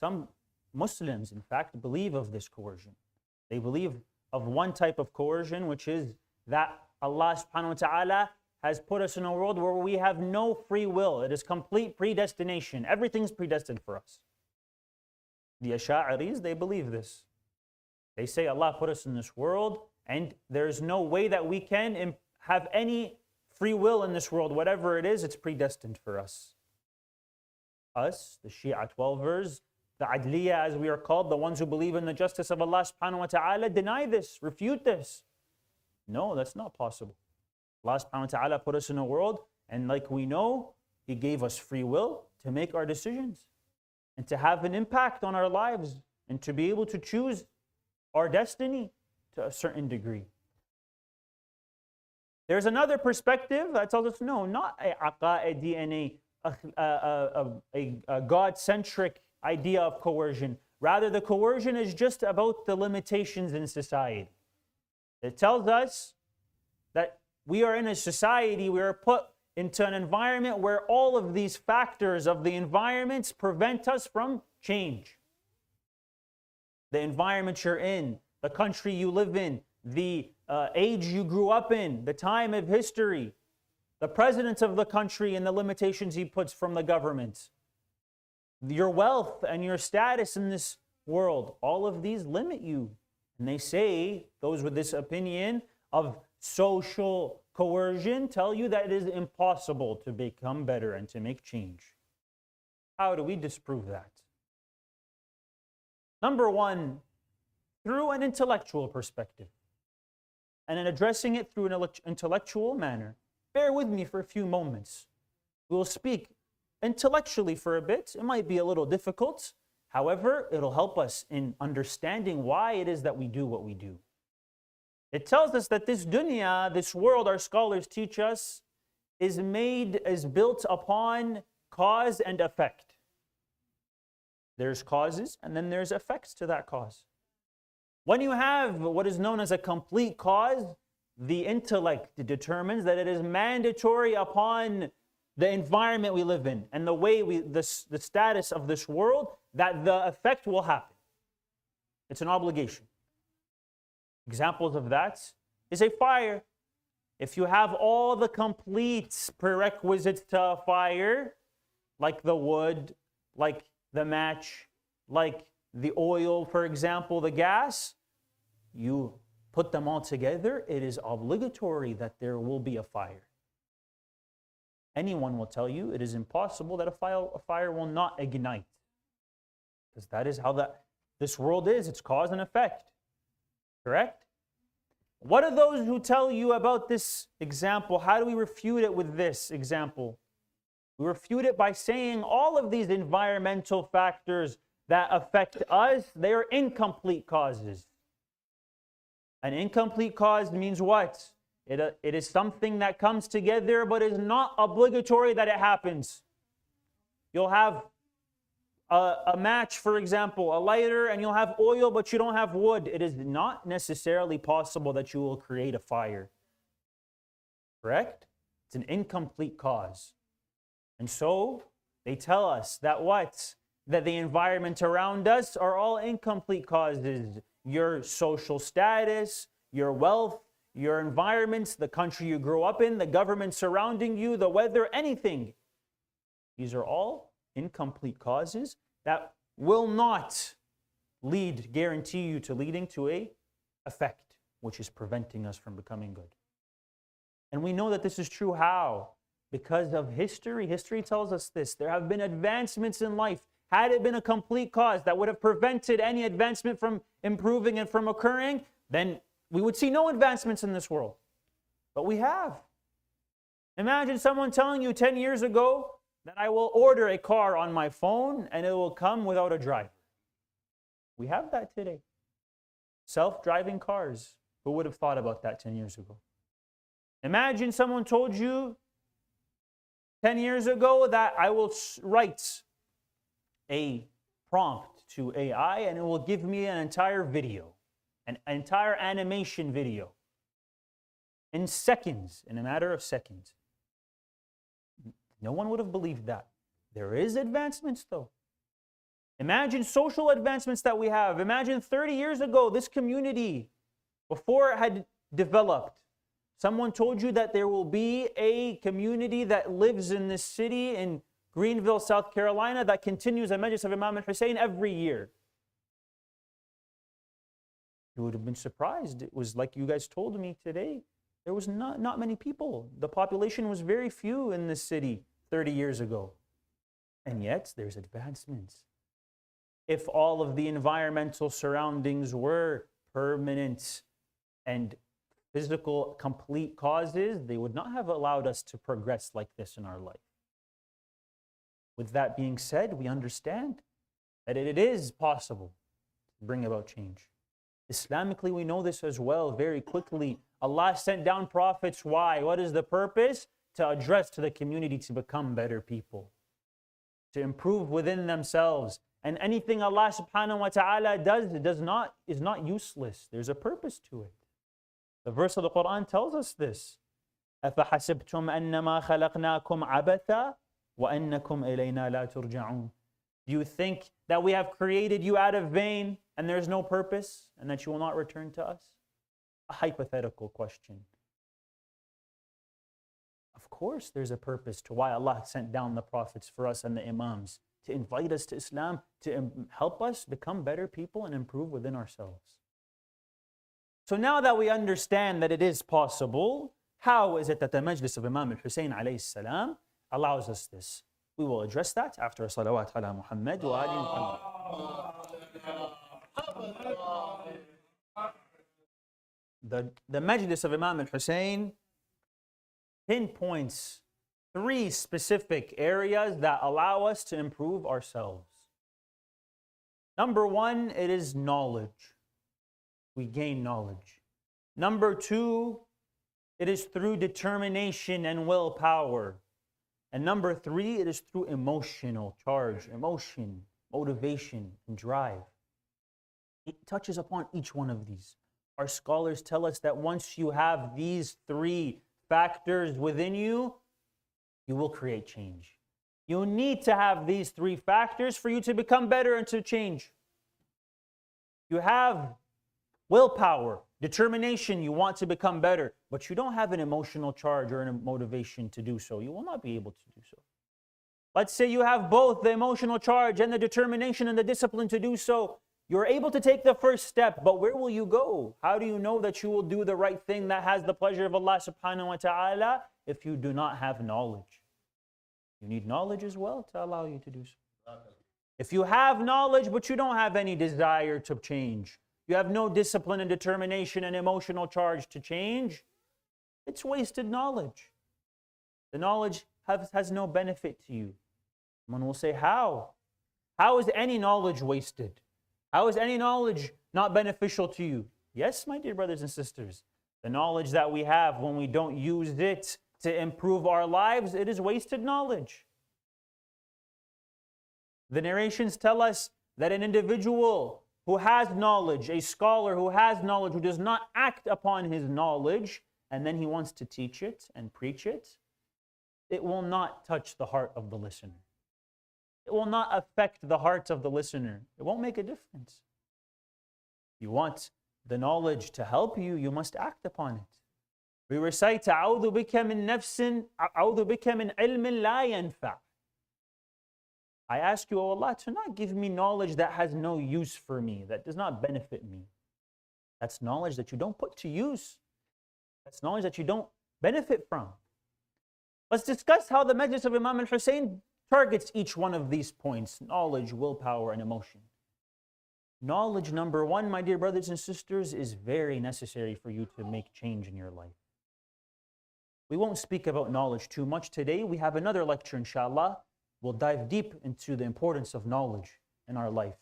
Some Muslims, in fact, believe of this coercion. They believe of one type of coercion, which is that Allah subhanahu wa ta'ala has put us in a world where we have no free will. It is complete predestination. Everything's predestined for us. The Ash'aris, they believe this. They say Allah put us in this world and there's no way that we can have any free will in this world. Whatever it is, it's predestined for us. Us, the Shia 12ers, the Adliya as we are called, the ones who believe in the justice of Allah subhanahu wa ta'ala, deny this, refute this. No, that's not possible. Allah subhanahu wa ta'ala put us in a world and like we know, He gave us free will to make our decisions and to have an impact on our lives and to be able to choose our destiny to a certain degree. There's another perspective that tells us, no, not a aqa'idi and a God-centric idea of coercion. Rather, the coercion is just about the limitations in society. It tells us that we are in a society, we are put into an environment where all of these factors of the environments prevent us from change. The environment you're in, the country you live in, the age you grew up in, the time of history, the president of the country and the limitations he puts from the government, your wealth and your status in this world, all of these limit you. And they say, those with this opinion of social coercion tell you that it is impossible to become better and to make change. How do we disprove that? Number one, through an intellectual perspective, and in addressing it through an intellectual manner. Bear with me for a few moments. We'll speak intellectually for a bit. It might be a little difficult. However, it'll help us in understanding why it is that we do what we do. It tells us that this dunya, this world, our scholars teach us, is built upon cause and effect. There's causes and then there's effects to that cause. When you have what is known as a complete cause, the intellect determines that it is mandatory upon the environment we live in and the way the status of this world that the effect will happen. It's an obligation. Examples of that is a fire. If you have all the complete prerequisites to a fire, like the wood, like the match, like the oil, for example, the gas, you put them all together, it is obligatory that there will be a fire. Anyone will tell you it is impossible that a fire will not ignite. Because that is how this world is. It's cause and effect. Correct? What are those who tell you about this example? How do we refute it with this example? We refute it by saying all of these environmental factors that affect us, they are incomplete causes. An incomplete cause means what? It is something that comes together but is not obligatory that it happens. You'll have a match, for example, a lighter, and you'll have oil but you don't have wood. It is not necessarily possible that you will create a fire. Correct? It's an incomplete cause. And so they tell us that what? That the environment around us are all incomplete causes. Your social status, your wealth, your environments, the country you grew up in, the government surrounding you, the weather, anything. These are all incomplete causes that will not guarantee you to leading to a effect, which is preventing us from becoming good. And we know that this is true how? Because of history. History tells us this. There have been advancements in life. Had it been a complete cause that would have prevented any advancement from improving and from occurring, then we would see no advancements in this world. But we have. Imagine someone telling you 10 years ago that I will order a car on my phone and it will come without a driver. We have that today. Self-driving cars. Who would have thought about that 10 years ago? Imagine someone told you 10 years ago that I will write a prompt to AI and it will give me an entire video, an entire animation video in seconds, in a matter of seconds. No one would have believed that. There is advancements though. Imagine social advancements that we have. Imagine 30 years ago, this community, before it had developed, someone told you that there will be a community that lives in this city in Greenville, South Carolina, that continues a Majlis of Imam al-Hussein every year. You would have been surprised. It was like you guys told me today. There was not many people. The population was very few in this city 30 years ago. And yet, there's advancements. If all of the environmental surroundings were permanent and physical, complete causes, they would not have allowed us to progress like this in our life. With that being said, we understand that it is possible to bring about change. Islamically, we know this as well very quickly. Allah sent down prophets. Why? What is the purpose? To address to the community to become better people, to improve within themselves. And anything Allah subhanahu wa ta'ala does is not useless. There's a purpose to it. The verse of the Quran tells us this. أَفَحَسِبْتُمْ أَنَّمَا خَلَقْنَاكُمْ عَبَثًا وَأَنَّكُمْ إِلَيْنَا لَا تُرْجَعُونَ. Do you think that we have created you out of vain and there's no purpose and that you will not return to us? A hypothetical question. Of course there's a purpose to why Allah sent down the prophets for us and the imams, to invite us to Islam, to help us become better people and improve within ourselves. So now that we understand that it is possible, how is it that the Majlis of Imam al-Hussein alayhi salam allows us this? We will address that after salawat ala Muhammad wa ali Muhammad. The majlis of Imam al-Hussein pinpoints 3 specific areas that allow us to improve ourselves. Number 1, it is knowledge. We gain knowledge. Number 2, it is through determination and willpower. And number 3, it is through emotional charge, emotion, motivation, and drive. It touches upon each one of these. Our scholars tell us that once you have these 3 factors within you, you will create change. You need to have these 3 factors for you to become better and to change. You have willpower, determination, you want to become better, but you don't have an emotional charge or a motivation to do so. You will not be able to do so. Let's say you have both the emotional charge and the determination and the discipline to do so. You're able to take the first step, but where will you go? How do you know that you will do the right thing that has the pleasure of Allah subhanahu wa ta'ala if you do not have knowledge? You need knowledge as well to allow you to do so. If you have knowledge, but you don't have any desire to change, you have no discipline and determination and emotional charge to change, it's wasted knowledge. The knowledge has no benefit to you. Someone will say, how? How is any knowledge wasted? How is any knowledge not beneficial to you? Yes, my dear brothers and sisters, the knowledge that we have, when we don't use it to improve our lives, it is wasted knowledge. The narrations tell us that an individual who has knowledge, a scholar who has knowledge, who does not act upon his knowledge, and then he wants to teach it and preach it, it will not touch the heart of the listener. It will not affect the heart of the listener. It won't make a difference. You want the knowledge to help you, you must act upon it. We recite, أعوذ بك من نفس أعوذ بك من علم لا ينفع. I ask you, O Allah, to not give me knowledge that has no use for me, that does not benefit me. That's knowledge that you don't put to use. That's knowledge that you don't benefit from. Let's discuss how the majlis of Imam al-Hussein targets each one of these points: knowledge, willpower, and emotion. Knowledge, number 1, my dear brothers and sisters, is very necessary for you to make change in your life. We won't speak about knowledge too much today. We have another lecture, inshallah. We'll dive deep into the importance of knowledge in our life.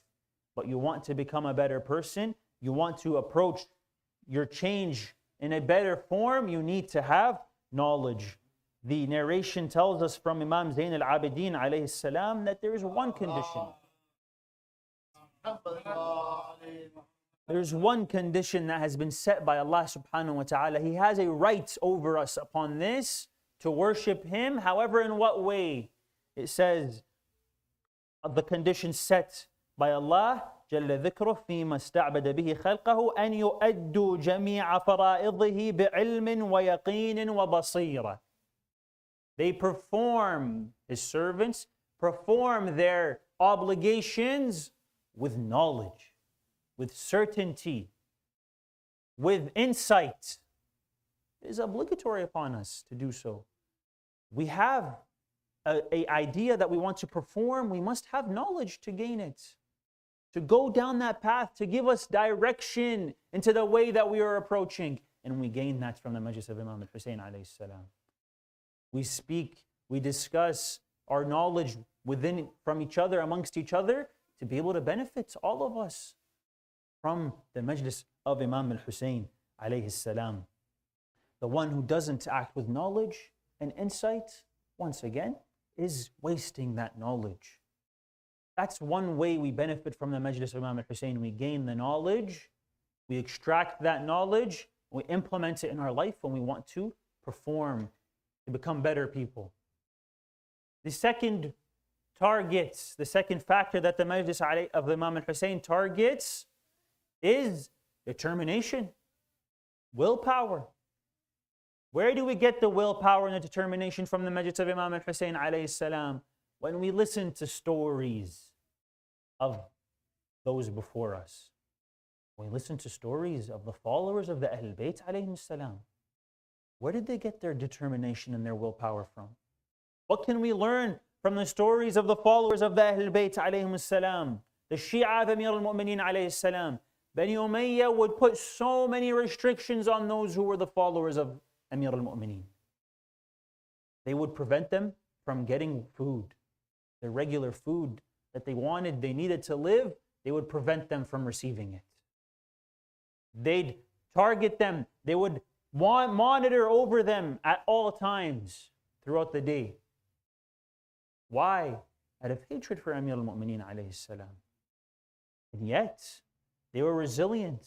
But you want to become a better person, you want to approach your change in a better form, you need to have knowledge. The narration tells us from Imam Zayn al-Abidin alayhi salam that there is one condition. There's one condition that has been set by Allah subhanahu wa ta'ala. He has a right over us upon this, to worship Him. However, in what way? It says, the condition set by Allah, جل ذكره فيما استعبد به خلقه أن يؤدوا جميع فرائضه بعلم ويقين وبصيرة. They perform, His servants, perform their obligations with knowledge, with certainty, with insight. It is obligatory upon us to do so. We have an idea that we want to perform, we must have knowledge to gain it, to go down that path, to give us direction into the way that we are approaching. And we gain that from the majlis of Imam al-Hussein alayhi salam. We speak, we discuss our knowledge from each other, amongst each other, to be able to benefit all of us from the majlis of Imam al-Hussein alayhi salam. The one who doesn't act with knowledge and insight, once again, is wasting that knowledge. That's one way we benefit from the majlis of Imam al-Hussein. We gain the knowledge, we extract that knowledge, we implement it in our life when we want to perform, to become better people. The second targets, the second factor that the majlis of Imam al-Hussein targets is determination, willpower. Where do we get the willpower and the determination from the majlis of Imam al-Hussein alayhi salam? When we listen to stories of those before us. When we listen to stories of the followers of the Ahlul Bayt alayhim salam. Where did they get their determination and their willpower from? What can we learn from the stories of the followers of the Ahlul Bayt alayhim salam, the Shia of Amir al-Mu'mineen alayhi salam, Bani Umayyah would put so many restrictions on those who were the followers of Amir al-Mu'mineen. They would prevent them from getting food, the regular food that they wanted, they needed to live. They would prevent them from receiving it. They'd target them. They would monitor over them at all times throughout the day. Why? Out of hatred for Amir al-Mu'mineen alayhi salam. And yet, they were resilient.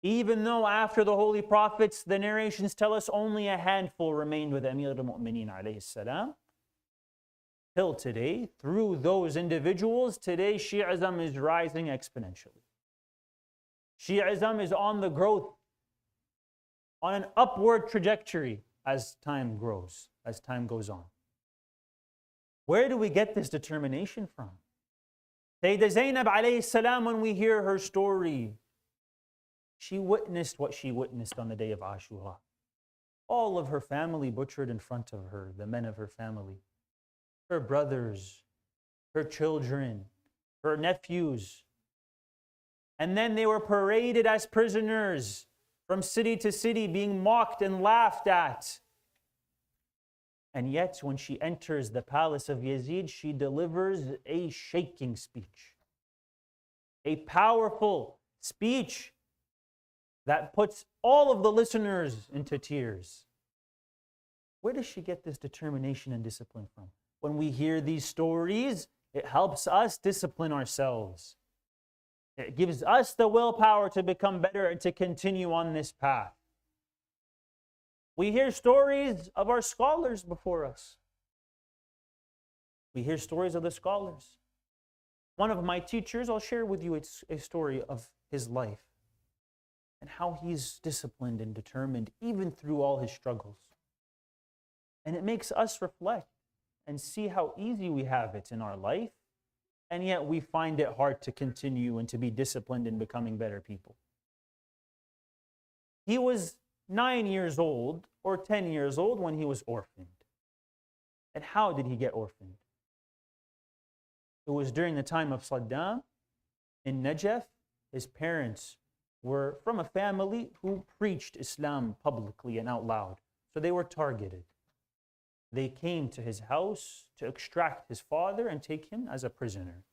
Even though after the Holy Prophets, the narrations tell us only a handful remained with Amir al-Mu'mineen alayhi salam. Till today, through those individuals, today Shi'ism is rising exponentially. Shi'ism is on the growth, on an upward trajectory as time grows, as time goes on. Where do we get this determination from? Sayyidah Zainab alayhi salam, when we hear her story, she witnessed what she witnessed on the day of Ashura. All of her family butchered in front of her, the men of her family. Her brothers, her children, her nephews. And then they were paraded as prisoners from city to city, being mocked and laughed at. And yet, when she enters the palace of Yazid, she delivers a shaking speech. A powerful speech that puts all of the listeners into tears. Where does she get this determination and discipline from? When we hear these stories, it helps us discipline ourselves. It gives us the willpower to become better and to continue on this path. We hear stories of our scholars before us. We hear stories of the scholars. One of my teachers, I'll share with you a story of his life and how he's disciplined and determined even through all his struggles. And it makes us reflect and see how easy we have it in our life, and yet we find it hard to continue and to be disciplined in becoming better people. He was 9 years old or 10 years old when he was orphaned. And how did he get orphaned? It was during the time of Saddam in Najaf. His parents were from a family who preached Islam publicly and out loud, so they were targeted. They came to his house to extract his father and take him as a prisoner.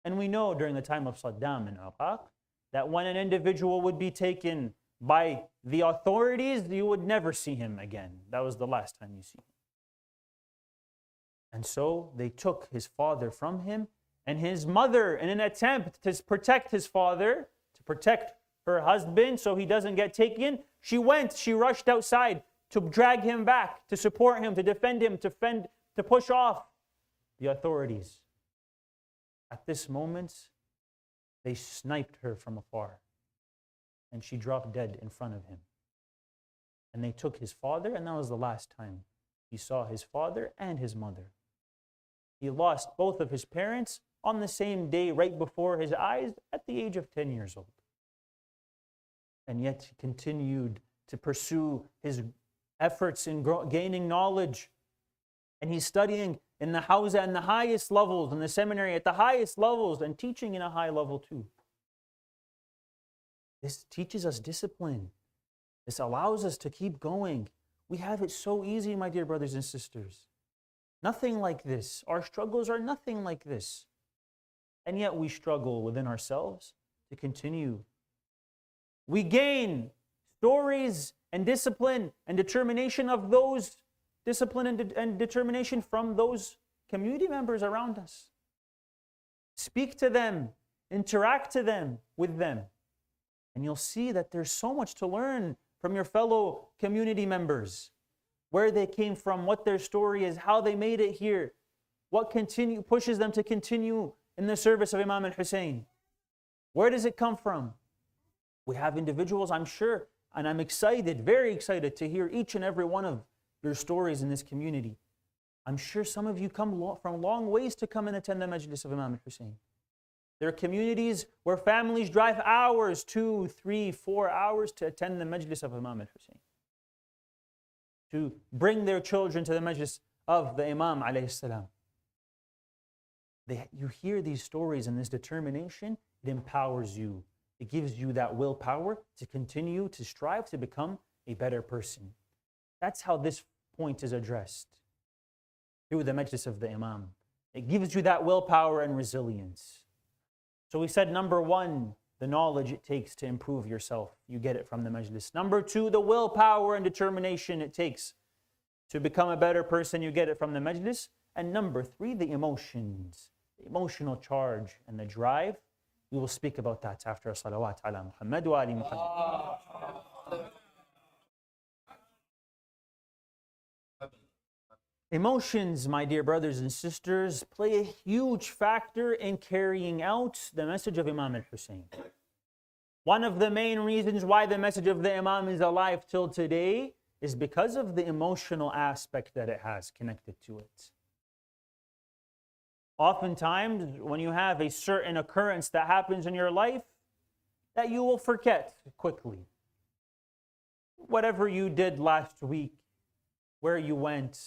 And we know during the time of Saddam in Iraq that when an individual would be taken by the authorities, you would never see him again. That was the last time you see him. And so they took his father from him, and his mother, in an attempt to protect his father, to protect her husband so he doesn't get taken, she rushed outside to drag him back, to support him, to defend him, to push off the authorities. At this moment, they sniped her from afar, and she dropped dead in front of him. And they took his father, and that was the last time he saw his father and his mother. He lost both of his parents on the same day, right before his eyes, at the age of 10 years old. And yet he continued to pursue his efforts in gaining knowledge. And he's studying in the hawza and the highest levels, in the seminary at the highest levels, and teaching in a high level too. This teaches us discipline. This allows us to keep going. We have it so easy, my dear brothers and sisters. Nothing like this. Our struggles are nothing like this. And yet we struggle within ourselves to continue. We gain stories and discipline and determination of those discipline and determination from those community members around us. Speak to them, interact with them, and you'll see that there's so much to learn from your fellow community members. Where they came from, what their story is, how they made it here, what pushes them to continue in the service of Imam al-Hussein. Where does it come from? We have individuals, I'm sure, and I'm excited, very excited to hear each and every one of your stories in this community. I'm sure some of you come from long ways to come and attend the majlis of Imam al-Hussein. There are communities where families drive hours, 2, 3, 4 hours to attend the majlis of Imam al-Hussein, to bring their children to the majlis of the Imam alayhi salam. You hear these stories and this determination, it empowers you. It gives you that willpower to continue to strive to become a better person. That's how this point is addressed through the majlis of the Imam. It gives you that willpower and resilience. So we said, number one, the knowledge it takes to improve yourself. You get it from the majlis. Number two, the willpower and determination it takes to become a better person. You get it from the majlis. And number three, the emotions, the emotional charge and the drive. We will speak about that after salawat ala Muhammad wa ali Muhammad. Emotions, my dear brothers and sisters, play a huge factor in carrying out the message of Imam al-Hussein. One of the main reasons why the message of the Imam is alive till today is because of the emotional aspect that it has connected to it. Oftentimes, when you have a certain occurrence that happens in your life, that you will forget quickly. Whatever you did last week, where you went,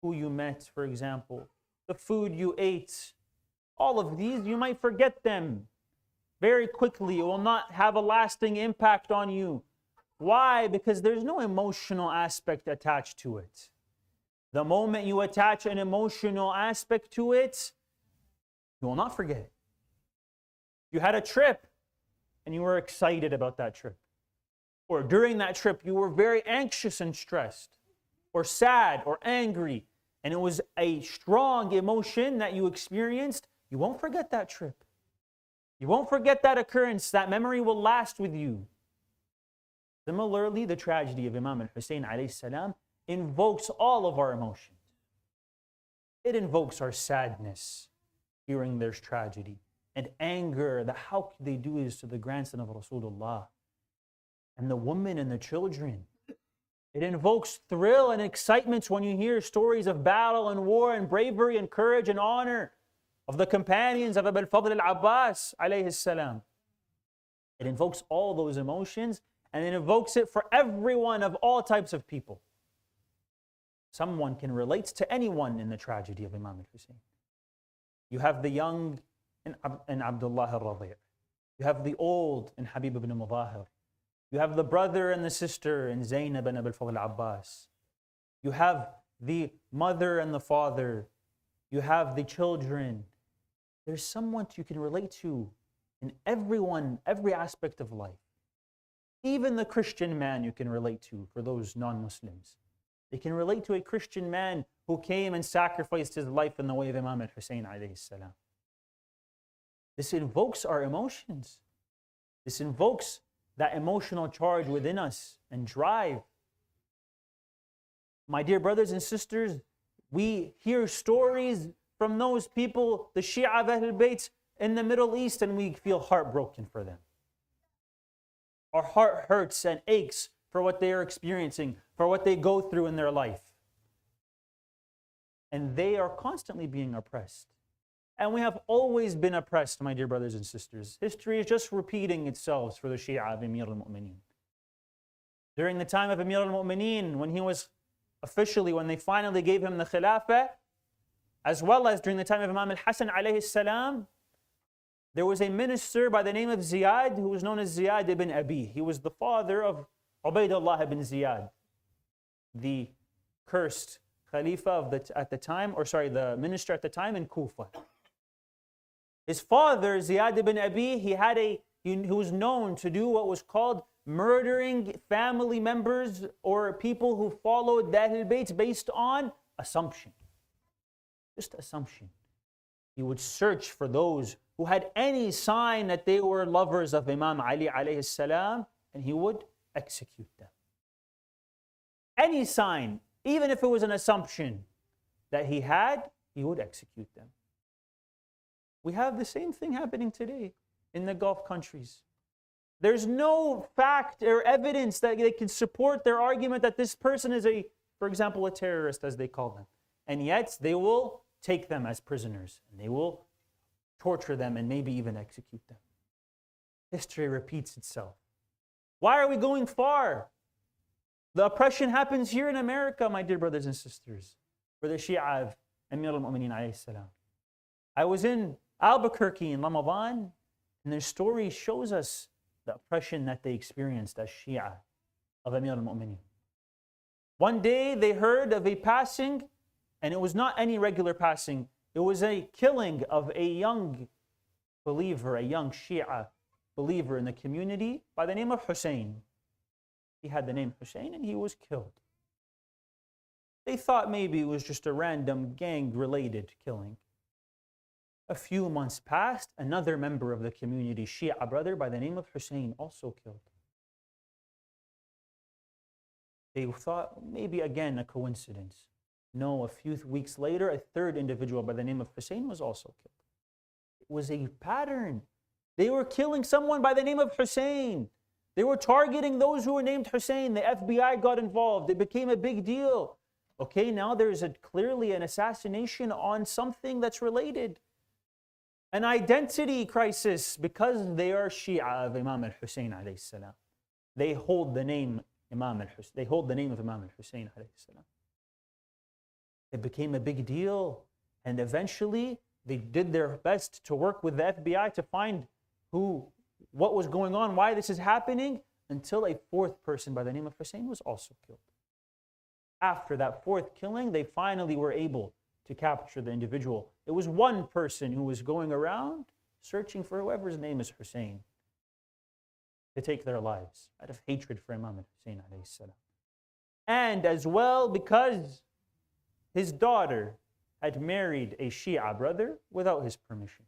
who you met, for example, the food you ate, all of these, you might forget them very quickly. It will not have a lasting impact on you. Why? Because there's no emotional aspect attached to it. The moment you attach an emotional aspect to it, you will not forget it. You had a trip and you were excited about that trip. Or during that trip, you were very anxious and stressed, or sad or angry, and it was a strong emotion that you experienced. You won't forget that trip. You won't forget that occurrence. That memory will last with you. Similarly, the tragedy of Imam al-Hussein alayhi salam invokes all of our emotions. It invokes our sadness hearing their tragedy, and anger, that how could they do this to the grandson of Rasulullah, and the women and the children. It invokes thrill and excitement when you hear stories of battle and war and bravery and courage and honor of the companions of Abu al-Fadl al-Abbas alayhi salam. It invokes all those emotions, and it invokes it for everyone of all types of people. Someone can relate to anyone in the tragedy of Imam al-Hussein. You have the young in Abdullah al-Radi'. You have the old in Habib ibn Mudahir. You have the brother and the sister in Zainab and Abu al-Fadl al-Abbas. You have the mother and the father. You have the children. There's someone you can relate to in everyone, every aspect of life. Even the Christian man you can relate to for those non-Muslims. They can relate to a Christian man who came and sacrificed his life in the way of Imam al-Hussein alayhi salam. This invokes our emotions. This invokes that emotional charge within us and drive. My dear brothers and sisters, we hear stories from those people, the Shia of Ahlul Bayt in the Middle East, and we feel heartbroken for them. Our heart hurts and aches for what they are experiencing, for what they go through in their life. And they are constantly being oppressed. And we have always been oppressed, my dear brothers and sisters. History is just repeating itself for the Shia of Amir al-Mu'mineen. During the time of Amir al-Mu'mineen, when they finally gave him the Khilafah, as well as during the time of Imam al-Hasan alayhi salam, there was a minister by the name of Ziyad who was known as Ziyad ibn Abi. He was the father of Ubaydullah ibn Ziyad, the cursed Khalifa the minister at the time in Kufa. His father, Ziyad ibn Abi, he was known to do what was called murdering family members or people who followed the Ahlul Bayt based on assumption. Just assumption. He would search for those who had any sign that they were lovers of Imam Ali alayhi salam, and he would execute them. Any sign, even if it was an assumption that he had, he would execute them. We have the same thing happening today in the Gulf countries. There's no fact or evidence that they can support their argument that this person is for example, a terrorist, as they call them. And yet they will take them as prisoners, and they will torture them and maybe even execute them. History repeats itself. Why are we going far? The oppression happens here in America, my dear brothers and sisters. for the Shia of Amir al-Mu'mineen alayhi salam. I was in Albuquerque in Ramadan, and their story shows us the oppression that they experienced as Shia of Amir al-Mu'mineen. One day they heard of a passing, and it was not any regular passing. It was a killing of a young believer, a young Shia believer in the community by the name of Hussein. He had the name Hussein and he was killed. They thought maybe it was just a random gang-related killing. A few months passed, another member of the community, Shia brother by the name of Hussein, also killed. They thought maybe again a coincidence. No, a few weeks later, a third individual by the name of Hussein was also killed. It was a pattern. They were killing someone by the name of Hussein. They were targeting those who were named Hussein. The FBI got involved. It became a big deal. Okay, now there's clearly an assassination on something that's related. An identity crisis because they are Shia of Imam al-Hussein alayhi salam. They hold the name Imam al-Hussein. They hold the name of Imam al-Hussein alayhi salam. It became a big deal, and eventually they did their best to work with the FBI to find what was going on, why this is happening, until a fourth person by the name of Hussein was also killed. After that fourth killing, they finally were able to capture the individual. It was one person who was going around searching for whoever's name is Hussein to take their lives out of hatred for Imam al-Hussein alayhi salam. And as well because his daughter had married a Shia brother without his permission.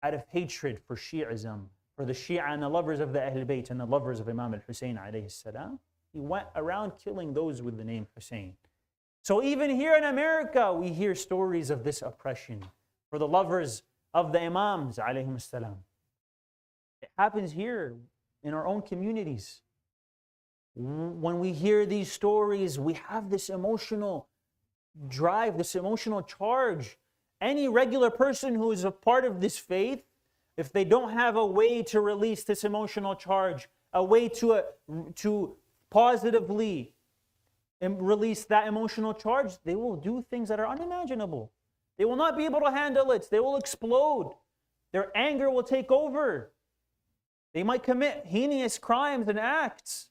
Out of hatred for Shi'ism, for the Shia and the lovers of the Ahl Bayt and the lovers of Imam al-Hussein alayhi salam, he went around killing those with the name Hussein. So even here in America, we hear stories of this oppression for the lovers of the Imams alayhim salam. It happens here in our own communities. When we hear these stories, we have this emotional drive, this emotional charge. Any regular person who is a part of this faith, if they don't have a way to release this emotional charge, a way to positively release that emotional charge, they will do things that are unimaginable. They will not be able to handle it. They will explode. Their anger will take over. They might commit heinous crimes and acts.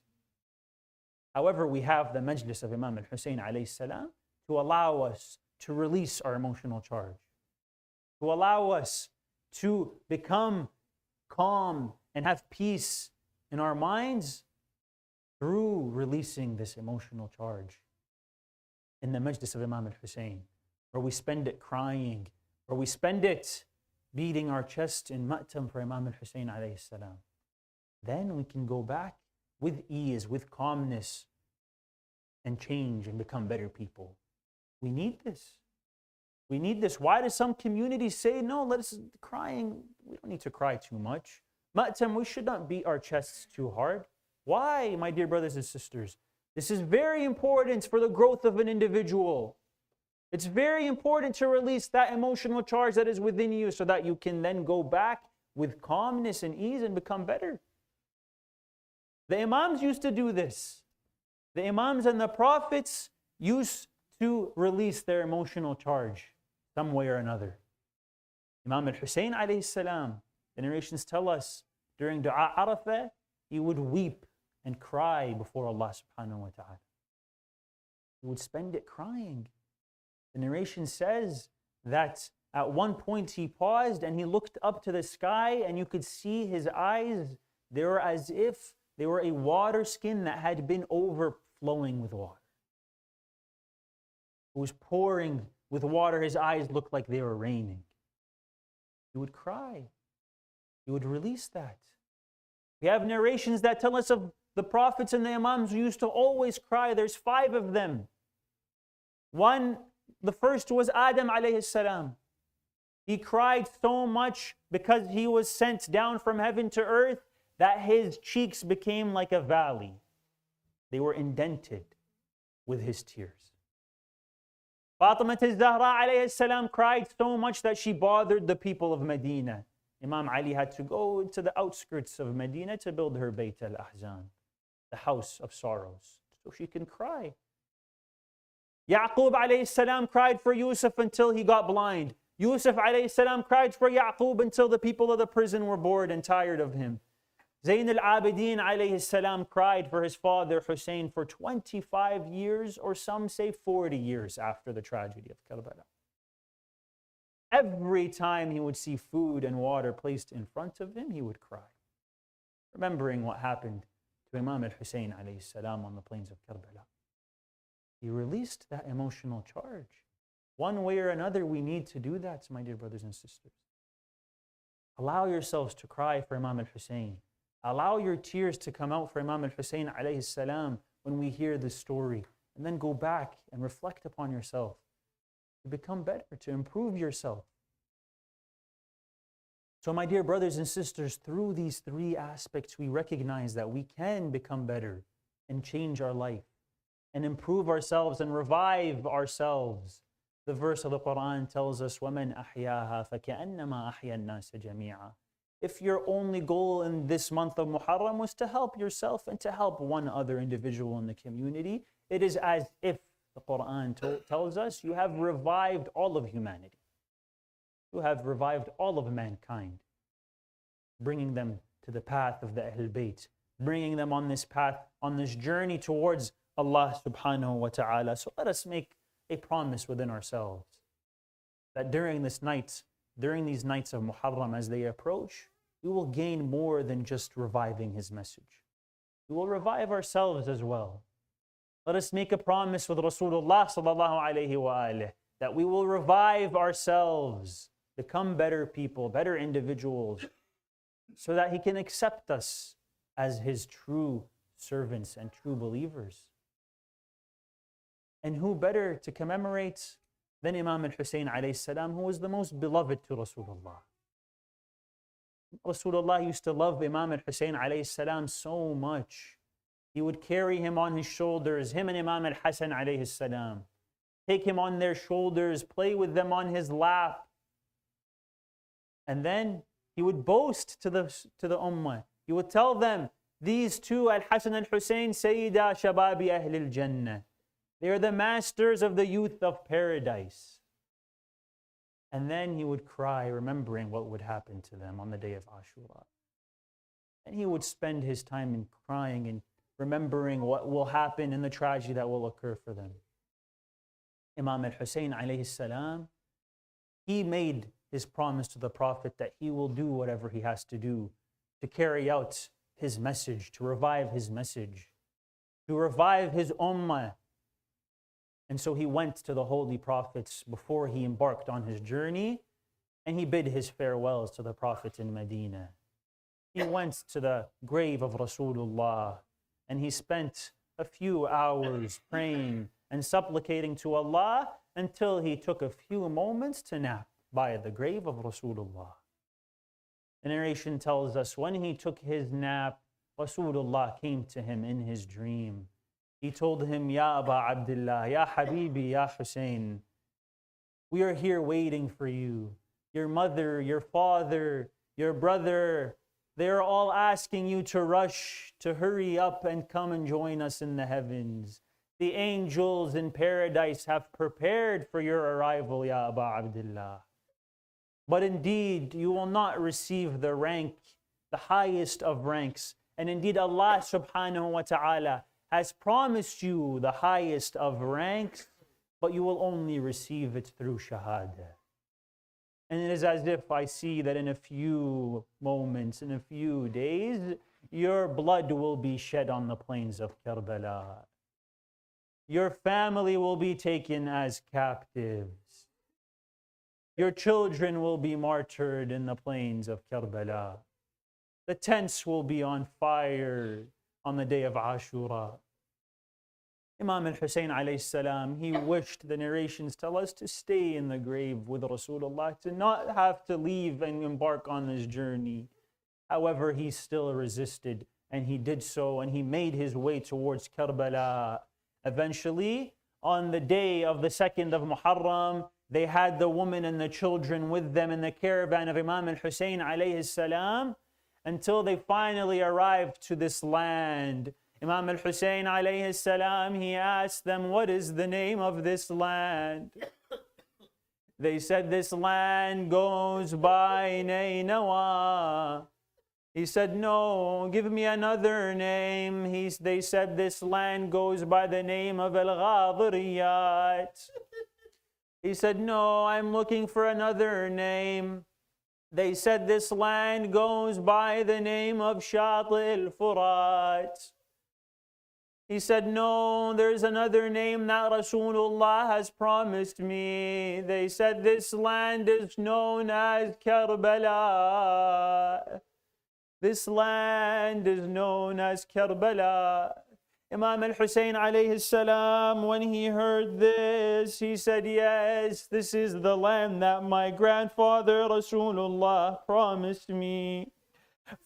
However, we have the majlis of Imam al-Hussein alayhi salam to allow us to release our emotional charge, to allow us to become calm and have peace in our minds through releasing this emotional charge in the majlis of Imam al-Hussein, where we spend it crying, where we spend it beating our chest in ma'tam for Imam al-Hussein alayhi salam. Then we can go back with ease, with calmness, and change and become better people. We need this. We need this. Why do some communities say, no, let us crying, we don't need to cry too much. Ma'tam, we should not beat our chests too hard. Why, my dear brothers and sisters? This is very important for the growth of an individual. It's very important to release that emotional charge that is within you so that you can then go back with calmness and ease and become better. The Imams used to do this. The Imams and the Prophets used to release their emotional charge some way or another. Imam al-Hussein alayhi salam, the narrations tell us, during Dua Arafah, he would weep and cry before Allah subhanahu wa ta'ala. He would spend it crying. The narration says that at one point he paused and he looked up to the sky and you could see his eyes. They were as if they were a water skin that had been overflowing with water. It was pouring with water. His eyes looked like they were raining. He would cry. He would release that. We have narrations that tell us of the prophets and the imams who used to always cry. There's 5 of them. The first was Adam alayhi salam. He cried so much because he was sent down from heaven to earth that his cheeks became like a valley. They were indented with his tears. Fatima al-Zahra alayhi salam cried so much that she bothered the people of Medina. Imam Ali had to go to the outskirts of Medina to build her Bayt al-Ahzan, the house of sorrows, so she can cry. Yaqub alayhi salam cried for Yusuf until he got blind. Yusuf alayhi salam cried for Yaqub until the people of the prison were bored and tired of him. Zayn al-Abidin alayhi salam cried for his father Hussein for 25 years, or some say 40 years after the tragedy of Karbala. Every time he would see food and water placed in front of him, he would cry, remembering what happened to Imam al-Hussein alayhi salam on the plains of Karbala. He released that emotional charge. One way or another, we need to do that, my dear brothers and sisters. Allow yourselves to cry for Imam al-Hussein. Allow your tears to come out for Imam al-Hussein alayhi salam when we hear this story. And then go back and reflect upon yourself to become better, to improve yourself. So my dear brothers and sisters, through these three aspects, we recognize that we can become better and change our life and improve ourselves and revive ourselves. The verse of the Quran tells us, وَمَنْ أَحْيَاهَا فَكَأَنَّمَا أَحْيَا النَّاسَ جَمِيعًا. If your only goal in this month of Muharram was to help yourself and to help one other individual in the community, it is as if the Quran tells us you have revived all of humanity. You have revived all of mankind, bringing them to the path of the Ahl Bayt, bringing them on this path, on this journey towards Allah subhanahu wa ta'ala. So let us make a promise within ourselves that during these nights of Muharram, as they approach, we will gain more than just reviving his message. We will revive ourselves as well. Let us make a promise with Rasulullah sallallahu alayhi wa alihi that we will revive ourselves, become better people, better individuals, so that he can accept us as his true servants and true believers. And who better to commemorate than Imam al-Hussein alayhi salam, who was the most beloved to Rasulullah. Rasulullah used to love Imam al-Hussein alayhi salam so much. He would carry him on his shoulders, him and Imam al-Hasan alayhi salam. Take him on their shoulders, play with them on his lap. And then he would boast to the ummah. He would tell them, these two, al-Hasan and Hussein, Sayyida Shababi Ahlil Jannah. They are the masters of the youth of paradise. And then he would cry, remembering what would happen to them on the day of Ashura. And he would spend his time in crying and remembering what will happen and the tragedy that will occur for them. Imam al-Hussein alayhi salam, he made his promise to the Prophet that he will do whatever he has to do to carry out his message, to revive his message, to revive his ummah. And so he went to the holy prophets before he embarked on his journey, and he bid his farewells to the Prophet in Medina. He went to the grave of Rasulullah, and he spent a few hours praying and supplicating to Allah until he took a few moments to nap by the grave of Rasulullah. The narration tells us when he took his nap, Rasulullah came to him in his dream. He told him, Ya Aba Abdullah, Ya Habibi, Ya Hussein, we are here waiting for you. Your mother, your father, your brother, they are all asking you to rush, to hurry up and come and join us in the heavens. The angels in paradise have prepared for your arrival, Ya Aba Abdullah. But indeed, you will not receive the rank, the highest of ranks. And indeed, Allah subhanahu wa ta'ala has promised you the highest of ranks, but you will only receive it through shahada. And it is as if I see that in a few moments, in a few days, your blood will be shed on the plains of Karbala. Your family will be taken as captives. Your children will be martyred in the plains of Karbala. The tents will be on fire on the day of Ashura. Imam al-Hussein alayhi salam, he wished, the narrations tell us, to stay in the grave with Rasulullah, to not have to leave and embark on this journey. However, he still resisted, and he did so, and he made his way towards Karbala. Eventually, on the day of the 2nd of Muharram, they had the women and the children with them in the caravan of Imam al-Hussein alayhi salam, until they finally arrived to this land. Imam al-Hussein alayhi salam, he asked them, what is the name of this land? They said, this land goes by Nainawa. He said, no, give me another name. They said, this land goes by the name of Al-Ghadiriyat. He said, no, I'm looking for another name. They said, this land goes by the name of Shati al-Furat. He said, no, there's another name that Rasulullah has promised me. They said, this land is known as Karbala. This land is known as Karbala. Imam al-Hussein alayhi salam, when he heard this, he said, yes, this is the land that my grandfather Rasulullah promised me.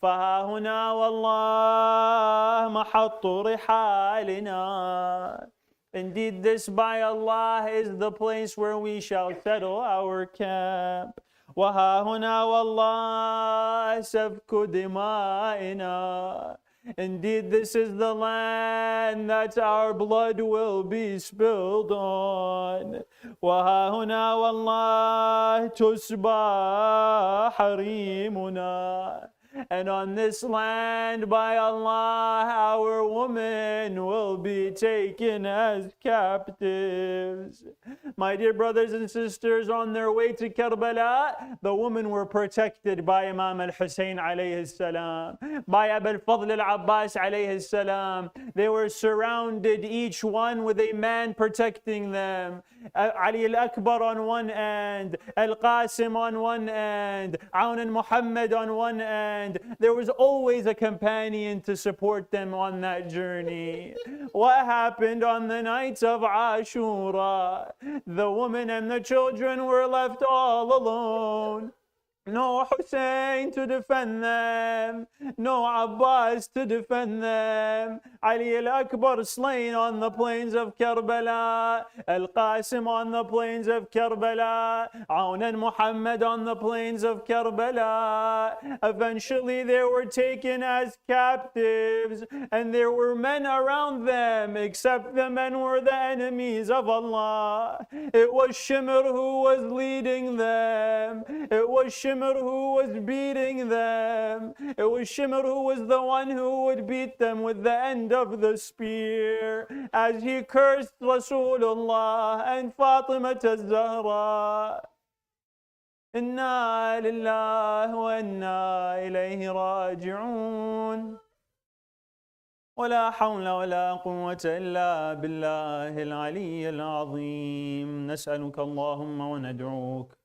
فها هنا والله محط رحالنا. Indeed, this by Allah is the place where we shall settle our camp. وها هنا والله سفك دمائنا. Indeed, this is the land that our blood will be spilled on. وها هنا والله تسبى حريمنا. And on this land, by Allah, our women will be taken as captives. My dear brothers and sisters, on their way to Karbala, the women were protected by Imam al-Hussein alayhi salam, by Abu al-Fadl al-Abbas alayhi salam. They were surrounded, each one with a man protecting them. Ali al-Akbar on one end, Al-Qasim on one end, Aun and Muhammad on one end. There was always a companion to support them on that journey. What happened on the nights of Ashura? The women and the children were left all alone. No Hussein to defend them, no Abbas to defend them. Ali al-Akbar slain on the plains of Karbala, Al-Qasim on the plains of Karbala, Aun and Muhammad on the plains of Karbala. Eventually they were taken as captives, and there were men around them, except the men were the enemies of Allah. It was Shimr who was leading them. It was Shimr who was beating them. It was Shimr who was the one who would beat them with the end of the spear, as he cursed Rasulullah and Fatima az-Zahra. Inna lillahi wa inna ilayhi raji'un. ولا حول ولا قوة إلا بالله العلي العظيم. نسألك اللهم وندعوك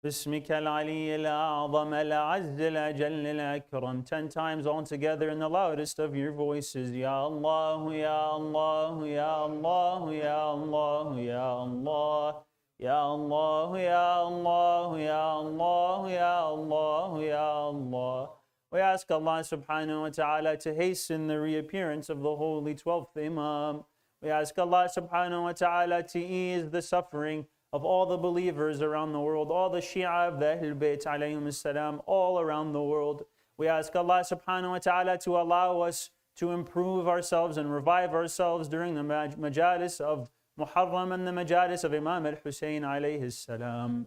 باسمك العلي الأعظم الأعز الأجل الأكرم. 10 times all together in the loudest of your voices. Ya Allah, Ya Allah, Ya Allah, Ya Allah, Ya Allah. Ya Allah, Ya Allah, Ya Allah, Ya Allah, Ya Allah. We ask Allah subhanahu wa ta'ala to hasten the reappearance of the holy 12th Imam. We ask Allah subhanahu wa ta'ala to ease the suffering of all the believers around the world, all the Shia of the Ahl Bayt alayhim salam, all around the world. We ask Allah subhanahu wa ta'ala to allow us to improve ourselves and revive ourselves during the majalis of Muharram and the majalis of Imam al-Hussein alayhi salam.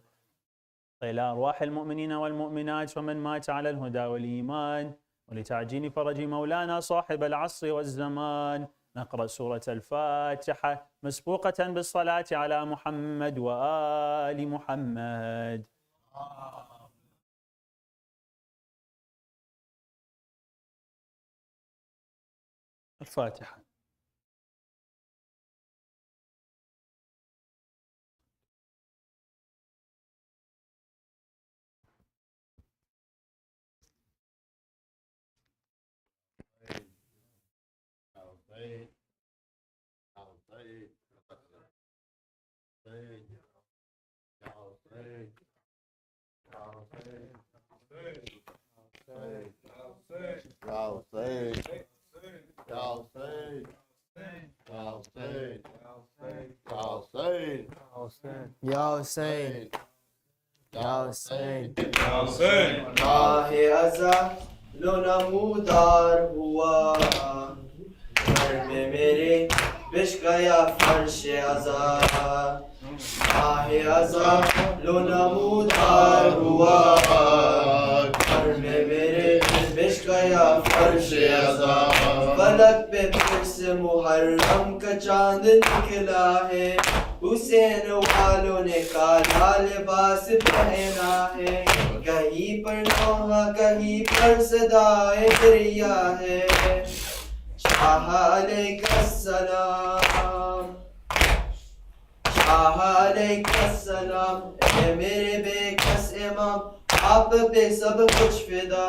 إلى أرواح المؤمنين والمؤمنات ومن مات على الهدى والإيمان ولتعجيل fridge مولانا صاحب العصر والزمان. نقرأ سورة الفاتحة مسبوقة بالصلاة على محمد وآل محمد. الفاتحة. Ya Hussein, Ya Hussein, Ya Hussein, Rahe aza lo namudar hua. گیا فرش عذاب ماہ ازاں لو نمودار ہوا گھر میں میرے بچ گیا فرش عذاب فلک پہ پھر سے محرم کا چاند نکلا ہے حسین والوں نے کالا لباس پہنا ہے کہیں پر نوحہ کہیں پر صدائے دریا ہے شاہ علیہ السلام شاہ علیہ السلام اے میرے بے کس امام آپ پہ سب کچھ فدا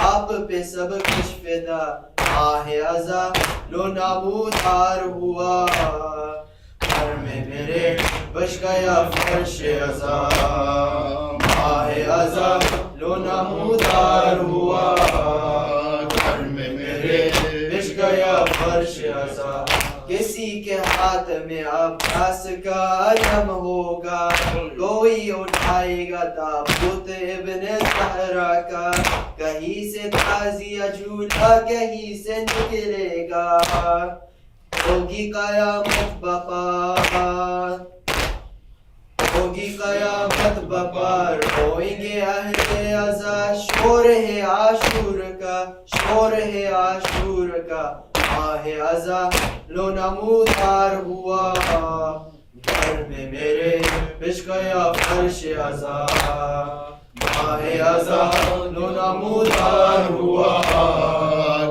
آپ پہ سب کچھ فدا ماہ ازاں لو نمودار ہوا گھر میں میرے بچ گیا فرش عذاب ماہ ازاں لو نمودار ہوا گھر میں میرے بچ گیا فرش عذاب کسی کے ہاتھ میں عباس کا علم ہوگا کوئی اٹھائے گا تابوت ابن زہرا کا کہیں سے تازیہ جھولا کہیں سے نکلے گا ہوگی قیامت بپا ہوگی قیامت بپا روئیں گے اہل عزا شور ہے عاشور کا شور ہے عاشور کا ماہ ازاں لو نمودار ہوا گھر میں میرے بچ گیا فرش عذاب ماہ ازاں لو نمودار ہوا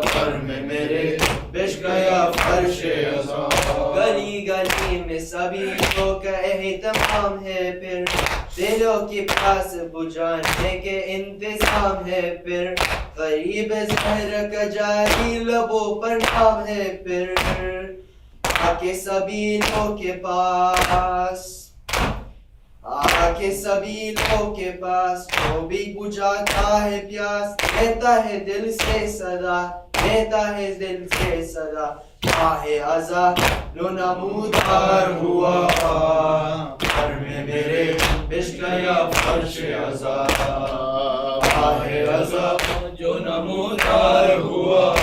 گھر میں میرے بچ گیا فرش عذاب گلی گلی میں سبھی لوگ کا اہتمام ہے پھر دلوں کی پاس بجھانے کے انتظام ہے پھر غریب زہر کا جاری لبوں پر نام ہے پھر آکے سبیلوں کے پاس آکے سبیلوں کے پاس جو بھی بجھاتا ہے پیاس دیتا ہے دل سے صدا دیتا ہے دل سے صدا ماہ ازاں لو نمودار ہوا گھر میں میرے بچ گیا فرش عذاب ماہ ازاں جو نمودار ہوا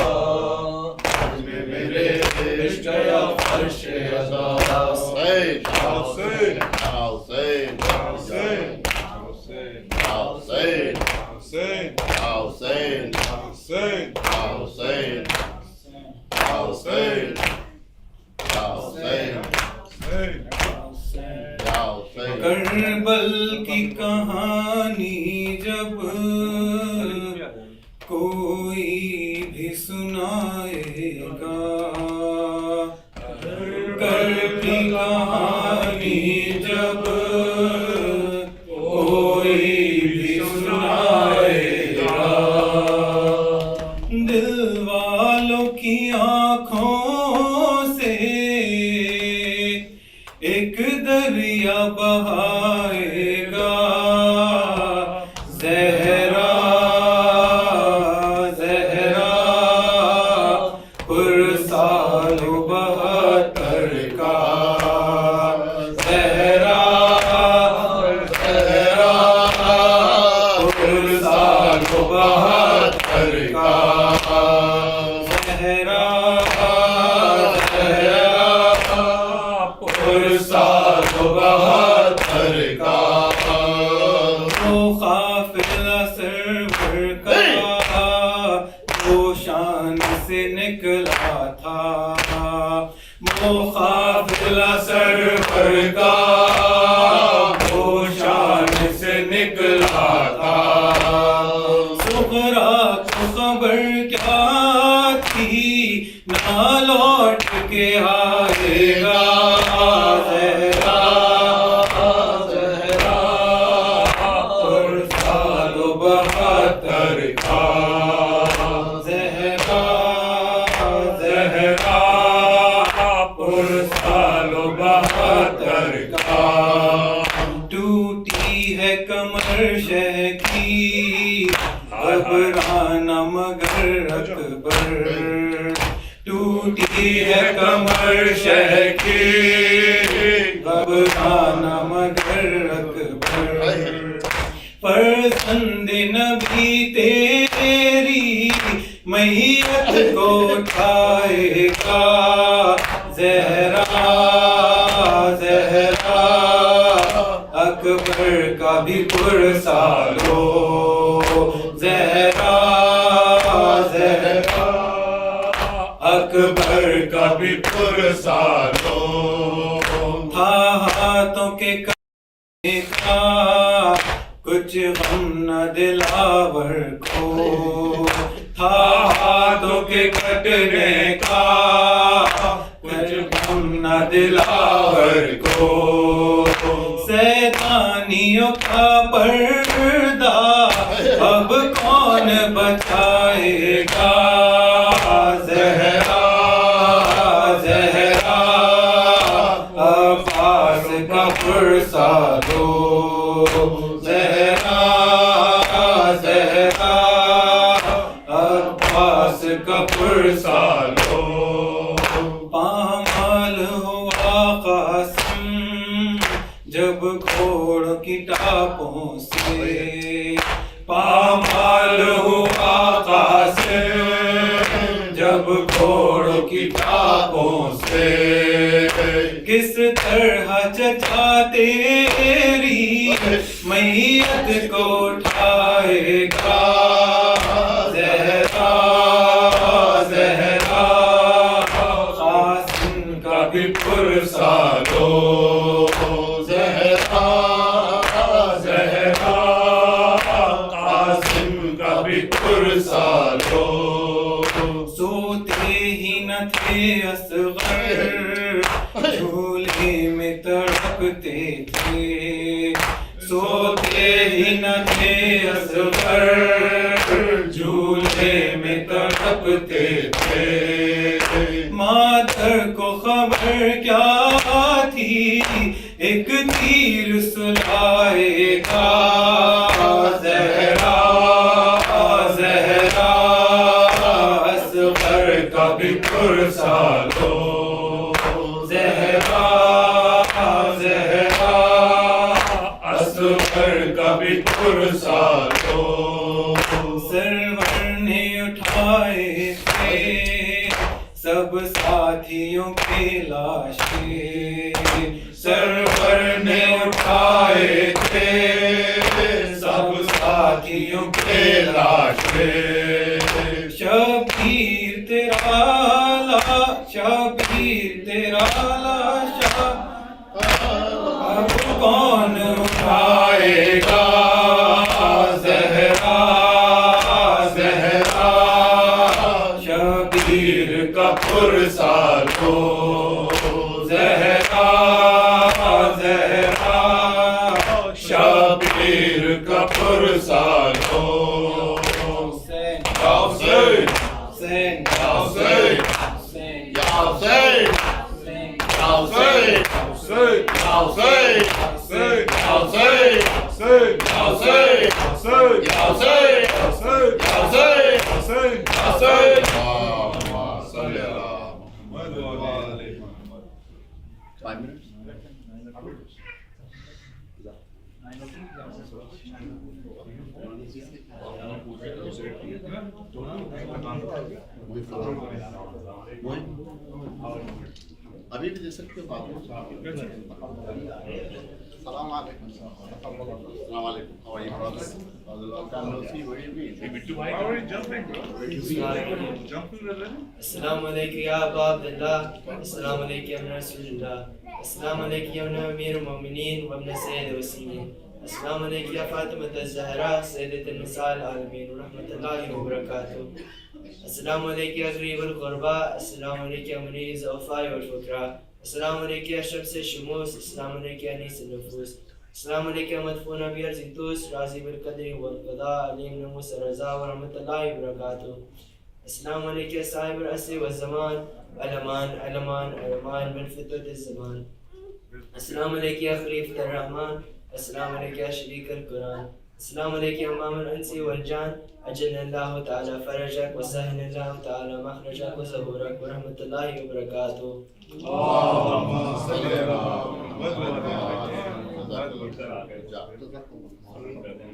گھر میں میرے بچ گیا فرش عذاب Hussein, Hussein, Hussein, Hussein, Hussein, Hussein, Hussein, Hussein, Hussein, Hussein, Hussein, کربل کی کہانی جب کوئی بھی سنائے گا کربل کی کہانی جب کوئی بھی سنائے گا دل والوں کی آنکھوں سے ایک دریا بہائے گا زہرا زہرا پرسال و بہتر کا زہرا زہرا پرسال و بہتر کا زہرا پرسال و بہتر کا وہ قافلہ سرور کا وہ شان سے نکلا تھا وہ قافلہ سرور کا وہ شان سے نکلا تھا سغرا کو خبر کیا تھی نہ لوٹ کے آئے گا زہرا زہرا پرسال و بہتر کا زہرا زہرا پرسال و بہتر کا ٹوٹی ہے کمر شہ کی گھبرانا مگر اکبر ٹوٹی ہے کمر شہ کی گھبرانا مگر اکبر فرزند نبی تیری میت کو اٹھائے گا زہرا بھی پرسالو زہرا زہرا اکبر کا بھی پرسالو تھا ہاتھوں کے کرنے کا کچھ غم نہ دلاور کو تھا ہاتھوں کے کٹنے کا کچھ غم نہ دلاور کو سیطانیوں کا پردہ اب کون بچائے گا زہرا زہرا عباس کا پرسالو زہرا زہرا عباس کا پرسالو پامال ہوا قاسم جب گھوڑ کی ٹاپوں سے پامال ہوا قاسم جب گھوڑ کی ٹاپوں سے کس طرح چچا تیری میت کو اٹھائے گا زہرا زہرا قاسم کا بھی پرسالو زہرا زہرا قاسم کا بھی پرسالو سوتے ہی نہ تھے اصغر جھولے میں تڑپتے تھے سوتے ہی نہ تھے اصغر جھولے میں تڑپتے تھے مادر کو خبر کیا تھی ایک تیر سلائے گا زہرا زہرا اصغر کا بھی پرسالو زہرا زہرا اصغر کا بھی پرسالو سرور نے اٹھائے تھے سب ساتھیوں کے لاشیں سرور نے اٹھائے تھے سب ساتھیوں کے لاشیں شبیر تیرا شبیر تیرا لاشا اب کون اٹھائے گا زہرا زہرا شبیر کا پرسالو زہرا زہرا شبیر کا پرسالو حسین حسین حسین ابھی بھی دے سکتے ہو السلام علیکم السلام علیکم how are you brothers السلام علیکم یا ابا عبداللہ السلام علیکم ابن رسول اللہ السلام علیکم ابن امیر المومنین وابن سید وسیمین السلام علیکم یا فاطمۃ الزہرا سیدۃ النساء العالمین ورحمۃ اللہ وبرکاتہ السلام علیکم یا غریب الغربا السلام علیکم یا منیز الضعفاء والفقراء السلام علیکم یا شمس الشموس السلام علیکم یا انیس النفوس السلام علیکم یا مدفون بارض طوس راضی بالقدر والقضاء علیم نموس الرضا ورحمۃ اللہ وبرکاتہ السلام علیکم یا صاحب العصر والزمان علمان علمان علمان من فتوۃ الزمان السلام علیکم یا خلیفۃ الرحمن السلام علیکم یا شریک القرآن السلام علیکم امام الانس والجان اجل اللہ تعالی فرجک وسهل اللہ تعالی مخرجک وظہورک ورحمۃ اللہ وبرکاتہ اللهم صل على محمد